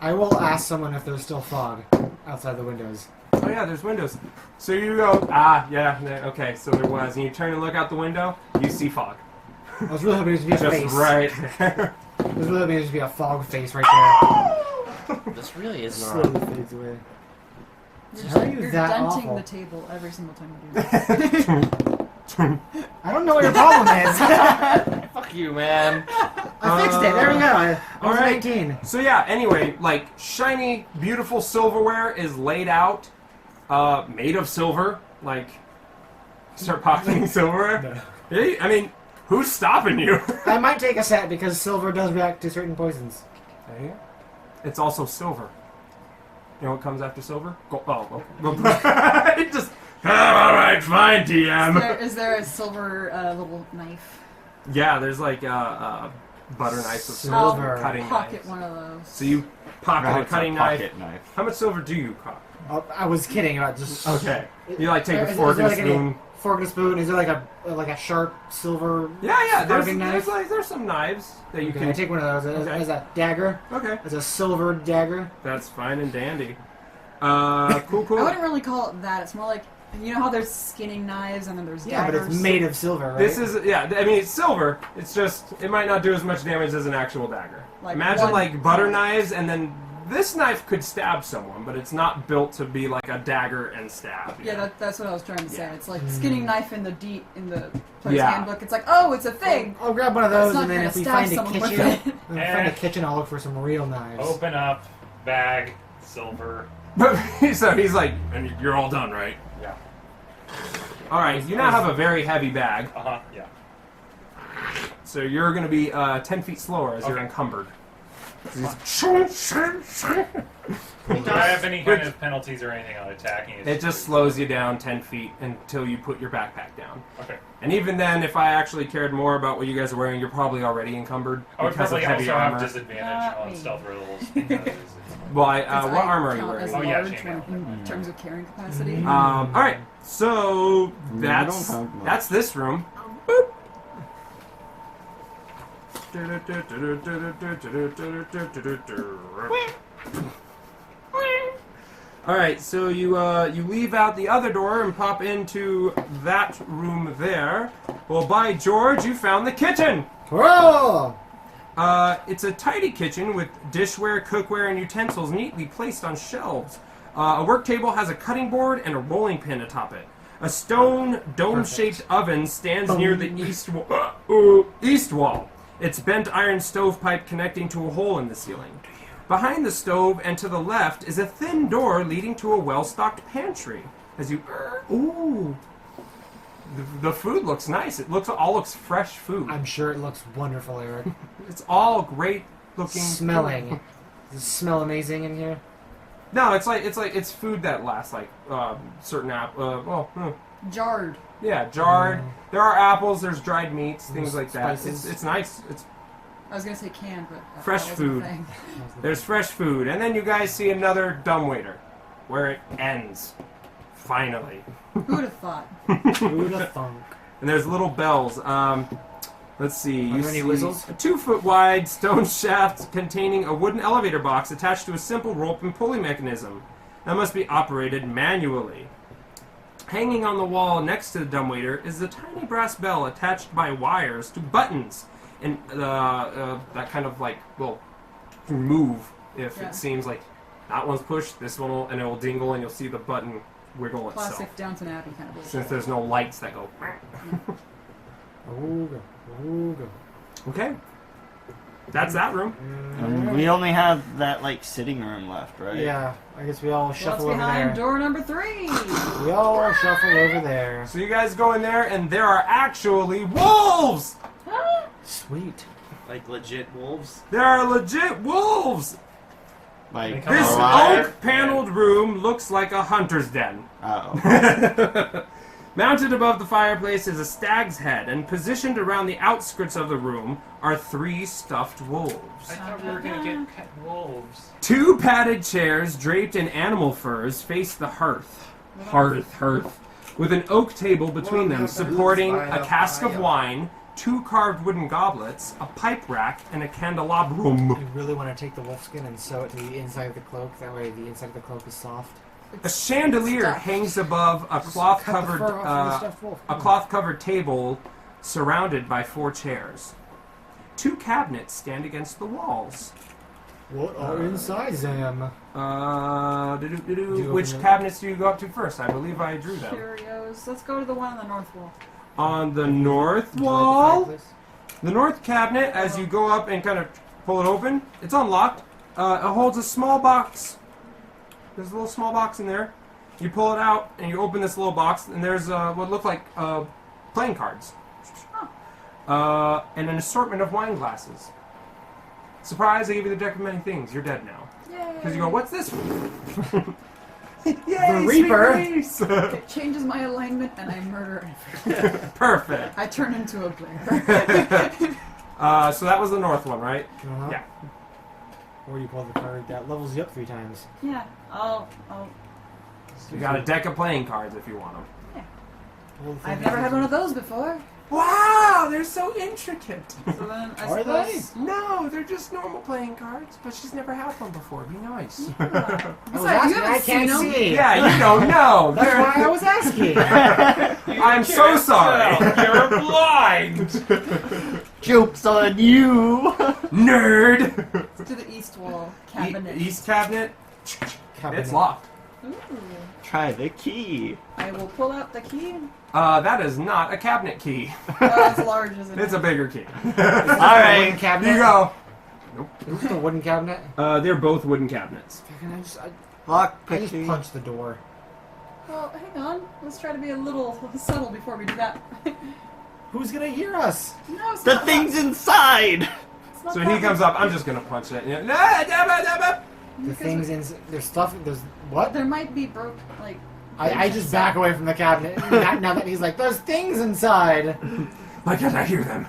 I will ask someone if there's still fog outside the windows. Oh yeah, there's windows. So you go, okay, so there was. And you turn and look out the window, you see fog. I was really hoping it would be a Just face. right there. I was really hoping it would be a fog face right This really there. is Slowly not. fades away. You're, How are you you're that denting awful? the table every single time you do this. I don't know what your problem is. Fuck you, man. I fixed it. There we go. I was Alright. 19. So yeah, anyway, like shiny, beautiful silverware is laid out, made of silver. Like, start pocketing silverware. No. Hey, I mean, who's stopping you? I might take a set because silver does react to certain poisons. Hey, it's also silver. You know what comes after silver? Okay. It just. All right, fine, DM. Is there a silver little knife? Yeah, there's like a butter knife with Silver. cutting Pocket knives. one of those. So you pocket a That's cutting pocket knife. knife. How much silver do you cost? Oh, I was kidding about just. Okay. You like take a Is fork there and a like any spoon. fork and a spoon? Is there like a sharp silver? Yeah. carving knife? There's some knives that you Okay, can. I take one of those as a dagger. Okay. As a silver dagger. That's fine and dandy. Cool. I Cool. wouldn't really call it that. It's more like, you know how there's skinning knives and then there's Yeah, daggers? but it's made of silver, right? This is I mean it's silver. It's just it might not do as much damage as an actual dagger. Like Imagine one- like butter knives, and then this knife could stab someone, but it's not built to be like a dagger and stab. you Yeah, know? that's what I was trying to say. Yeah. It's like skinning knife in the player's Yeah. handbook. It's like, oh, it's a thing. I'll grab one of It's those, not and then gonna if we stab find a someone with kitchen, it. if we find a kitchen, I'll look for some real knives. Open up, bag, silver. So he's like, and you're all done, right? Yeah. All right. You now have a very heavy bag, Yeah. so you're going to be 10 feet slower as you're Okay. encumbered. Do I have any kind of penalties or anything on attacking? It just slows you down 10 feet until you put your backpack down. Okay. And even then, if I actually cared more about what you guys are wearing, you're probably already encumbered I would because of probably heavy also armor. have disadvantage Not on me. stealth rolls. Because it's Well, Because what I armor are you count wearing? as Oh, yeah, large chainmail. in terms of carrying capacity. All right, so that's don't count much. that's this room. All right, so you leave out the other door and pop into that room there. Well, by George, you found the kitchen. Whoa! It's a tidy kitchen with dishware, cookware, and utensils neatly placed on shelves. A work table has a cutting board and a rolling pin atop it. A stone dome-shaped oven stands near the east wall. Its bent iron stovepipe connecting to a hole in the ceiling. Behind the stove and to the left is a thin door leading to a well-stocked pantry. As you ooh, the food looks nice. It all looks fresh food. I'm sure it looks wonderful, Eric. It's all great looking. Smelling. Does it smell amazing in here? No, it's food that lasts like certain Jarred. yeah, jarred. There are apples. There's dried meats, things like that. Spices. It's nice. It's I was gonna say canned, but that Fresh wasn't food. a thing. there's fresh food, and then you guys see another dumbwaiter, where it ends. Finally, Who would have thought? Who'd have thunk? and there's little bells. Let's see. Are You there any see whistles? a 2-foot wide stone shaft containing a wooden elevator box attached to a simple rope and pulley mechanism that must be operated manually. Hanging on the wall next to the dumbwaiter is a tiny brass bell attached by wires to buttons, and that kind of like will move if Yeah. it seems like that one's pushed, this one will, and it will dingle, and you'll see the button wiggle itself. Classic Downton Abbey kind of bullshit. Since there's no lights that go. Ooga, ooga. Okay, that's that room. And we only have that like sitting room left, right? Yeah, I guess we all What's shuffle over behind there. door number 3? We all shuffle over there. So you guys go in there, and there are actually wolves. Sweet. Like legit wolves. There are legit wolves. Like They come This alive? oak-paneled room looks like a hunter's den. Oh. Mounted above the fireplace is a stag's head, and positioned around the outskirts of the room are 3 stuffed wolves. I thought we were gonna get pet wolves. 2 padded chairs draped in animal furs face the hearth, with an oak table between them supporting a cask of wine, 2 carved wooden goblets, a pipe rack, and a candelabrum. You really want to take the wolf skin and sew it to the inside of the cloak? That way the inside of the cloak is soft. A chandelier Stuff. hangs above a Cut the cloth-covered fur off of the stuffed wolf. a cloth-covered table surrounded by 4 chairs. 2 cabinets stand against the walls. What are inside them? Doo-doo-doo-doo. you Which open it? cabinets do you go up to first? I believe I drew them. Curios. Let's go to the one on the north wall. On the north Would you like the wall, fireplace? the north cabinet, as you go up and kind of pull it open, it's unlocked. It holds a small box. There's a little small box in there. You pull it out and you open this little box, and there's what look like playing cards. And an assortment of wine glasses. Surprise, I gave you the deck of many things. You're dead now. Yay! Because you go, what's this? Yay, The sweet Reaper. race! It changes my alignment and I murder everyone. Perfect. I turn into a player. So that was the north one, right? Uh-huh. Yeah. Or you pull the card that levels you up 3 times. Yeah. I'll You got a deck of playing cards if you want them. Well, the I've thing never is- had one of those before. Wow, they're so intricate. So then I Are suppose. No, they're just normal playing cards, but she's never had one before. Be nice. Yeah. I was Besides, asking, you I haven't can't seen them. see. Yeah, you don't know. That's They're- why I was asking. I'm so sorry. You're blind. Joke's on you! Nerd. To the east wall cabinet. East cabinet. Cabinet. It's locked. Ooh. Try the key. I will pull out the key. That is not a cabinet key. Oh, it's large, isn't it? It's a bigger key. Alright. Cabinet. You go. Is this a wooden cabinet? They're both wooden cabinets. Fucking, I Lock just picking. punched the door. Well, hang on. Let's try to be a little subtle before we do that. Who's gonna hear us? No, it's The not thing's that. inside! It's not So that he comes up. I'm just gonna punch it. The Because thing's in. There's stuff. There's what? There might be broke, like. I just back away from the cabinet. now that he's like, there's things inside. Why can't I hear them?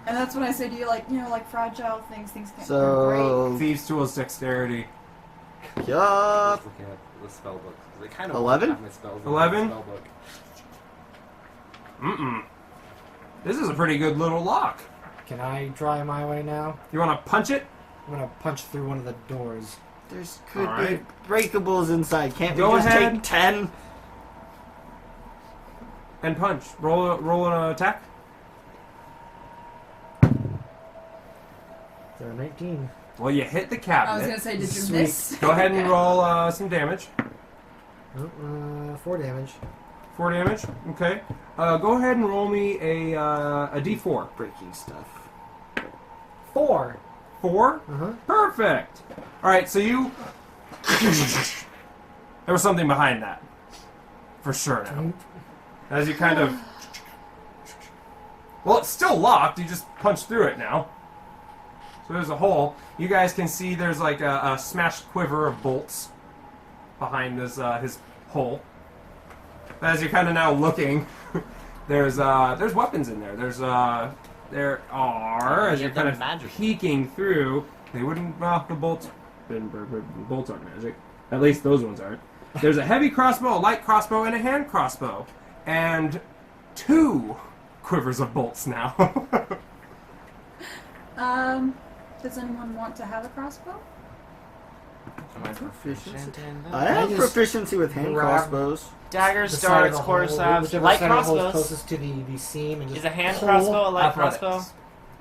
And that's when I say to you, like, like fragile things can't break. So. Thieves' tools, dexterity. Yup. Just looking at the spell book. They kind of 11? have my spells in 11? the spell book. Mm-mm. This is a pretty good little lock. Can I try my way now? You want to punch it? I'm gonna punch through one of the doors. There's could Alright. be breakables inside. Can't Go we just ahead. take 10? And punch. Roll an attack. There are 19. Well, you hit the I was cabinet. gonna say, did you Sweet. miss? Go ahead and roll some damage. 4 damage. 4 damage. Okay. Go ahead and roll me a d4. Breaking stuff. 4. 4? Uh-huh. Perfect. All right. So you. There was something behind that. For sure now. As you kind of. Well, it's still locked. You just punch through it now. So there's a hole. You guys can see there's like a smashed quiver of bolts behind this his hole. As you're kind of now looking, there's weapons in there. There are as Yeah, you're kind they're of magical. peeking through. They wouldn't. Well, the bolts. The bolts aren't magic. At least those ones aren't. There's a heavy crossbow, a light crossbow, and a hand crossbow, and 2 quivers of bolts now. Does anyone want to have a crossbow? Am I proficient in that? I have just proficiency with hand grab- crossbows. Daggers, The side of darts, the quarterstaffs, hole, whichever light side of the hole is crossbows. closest to the seam, and just Is a hand pull. crossbow a light Athletics. crossbow?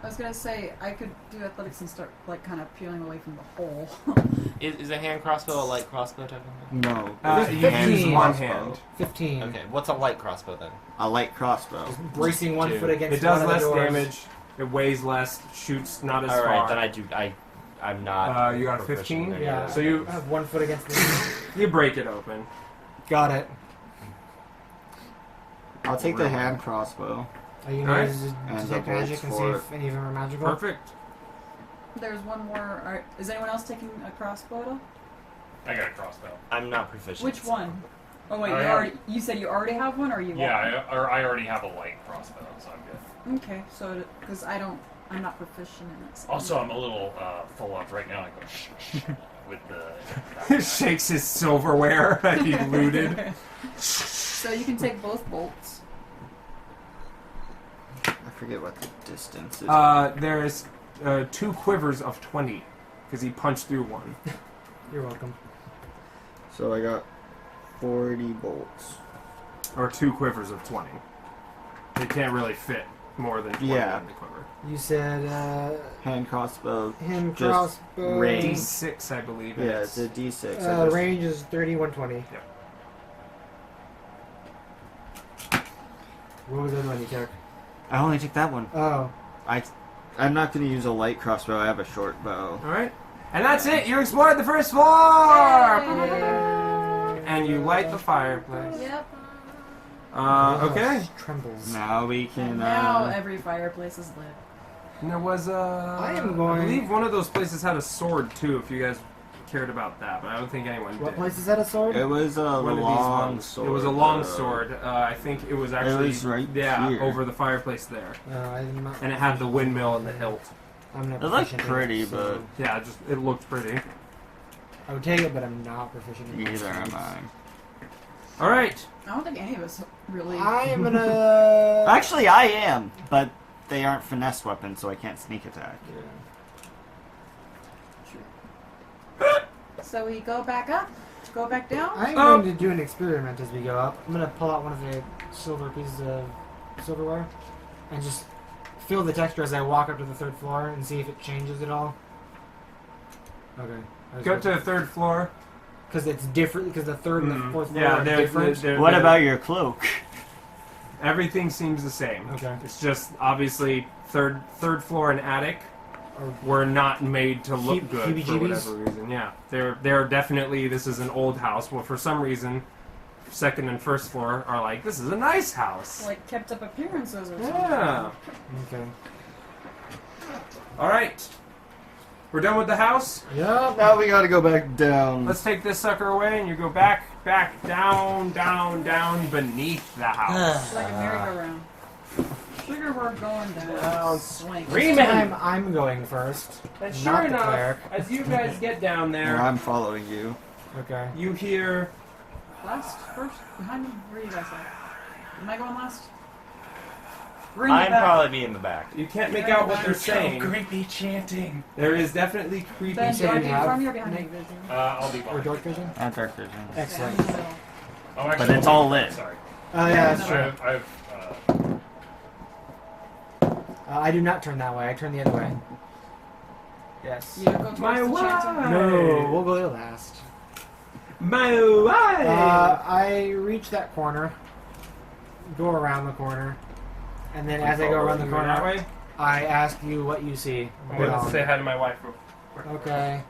I was gonna say I could do athletics and start like kind of peeling away from the hole. Is a hand crossbow a light crossbow technically? No. You Fifteen. use one Crossbow. hand. 15. Okay, what's a light crossbow then? A light crossbow. Just bracing one 2. foot against It does one of the less doors. damage. It weighs less. Shoots not as All right, far. then I'm not. You got a proficient 15? there Yeah. yet. So you- I have 1 foot against the. You break it open. Got it. I'll take the hand crossbow. Are you Alright. guys And detect the magic bolts and see for if any of them are magical? Perfect. There's one more. Is anyone else taking a crossbow at all? I got a crossbow. I'm not proficient. Which one? Oh wait, I you said you already have one, or you? Yeah, I already have a light crossbow, so I'm good. Want? Okay, so because I'm not proficient in it. So Also, I'm a little full up right now. I go shh, shh, with the. Shakes his silverware that he looted. So you can take both bolts. I forget what the distance is. There's 2 quivers of 20 because he punched through one. You're welcome. So I got 40 bolts. Or 2 quivers of 20. They can't really fit more than 20 Yeah. in the quiver. You said Hand crossbow. hand Just crossbow. range. D6, I believe. Yeah, It's it's a D6. I just- Range is 30, 120. Yep. What was the other one you took? I only took that one. Oh. I'm not going to use a light crossbow. I have a short bow. All right. And that's it. You explored the first floor. And you light the fireplace. Yep. Okay. House trembles. Now we can. And now every fireplace is lit. And there was I am I going- believe one of those places had a sword too. If you guys cared about that, but I don't think anyone What did. place is that a sword? It was a One of these long ones. sword. It was a long sword. I think it was actually was right yeah here. over the fireplace there, I'm not. and it had the windmill and the hilt. I'm not It looked proficient in pretty, it, so Yeah, just it looked pretty. I would take it, but I'm not proficient in it. Neither am I. All right. I don't think any of us really. I am gonna. Actually, I am, but they aren't finesse weapons, so I can't sneak attack. So we go back up, go back down. I'm Oh. going to do an experiment as we go up. I'm going to pull out one of the silver pieces of silverware and just feel the texture as I walk up to the 3rd floor and see if it changes at all. Okay. Go to the 3rd floor. Because it's different. Because the 3rd and the 4th floor Yeah, are they're different. What about your cloak? Everything seems the same. Okay. It's just obviously third floor and attic Or were not made to look Heeb- good for heebie-jeebies? whatever reason. Yeah, they're definitely this is an old house. Well, for some reason, 2nd and 1st floor are like this is a nice house. Like kept up appearances or something. Yeah. Okay. All right. We're done with the house. Yep. Now we gotta go back down. Let's take this sucker away, and you go back, down, beneath the house. It's like a merry-go-round. Sugar, we're going down. Down. Swing. Scream. This time I'm going first. And Not sure the enough, cleric. as you guys get down Or there, I'm following you. Okay. you hear Last, first, behind me. Where are you guys at? Am I going last? We're in the I'd back. probably be in the back. you can't make out what they're So saying. creepy chanting. There is definitely creepy. Ben, do say I you be in have front of you or behind you? I'll be Or fine. dark vision? And dark vision. Excellent. Yeah, in the middle. Oh, actually, But it's all lit. Sorry. Oh yeah, that's true. I do not turn that way. I turn the other way. Yes. You go towards My the wife! chanting. No, we'll go last. My wife! I reach that corner, go around the corner, and then as I go around the You going that corner, way? I ask you what you see. I'm going to say hi to my wife real quick. Okay.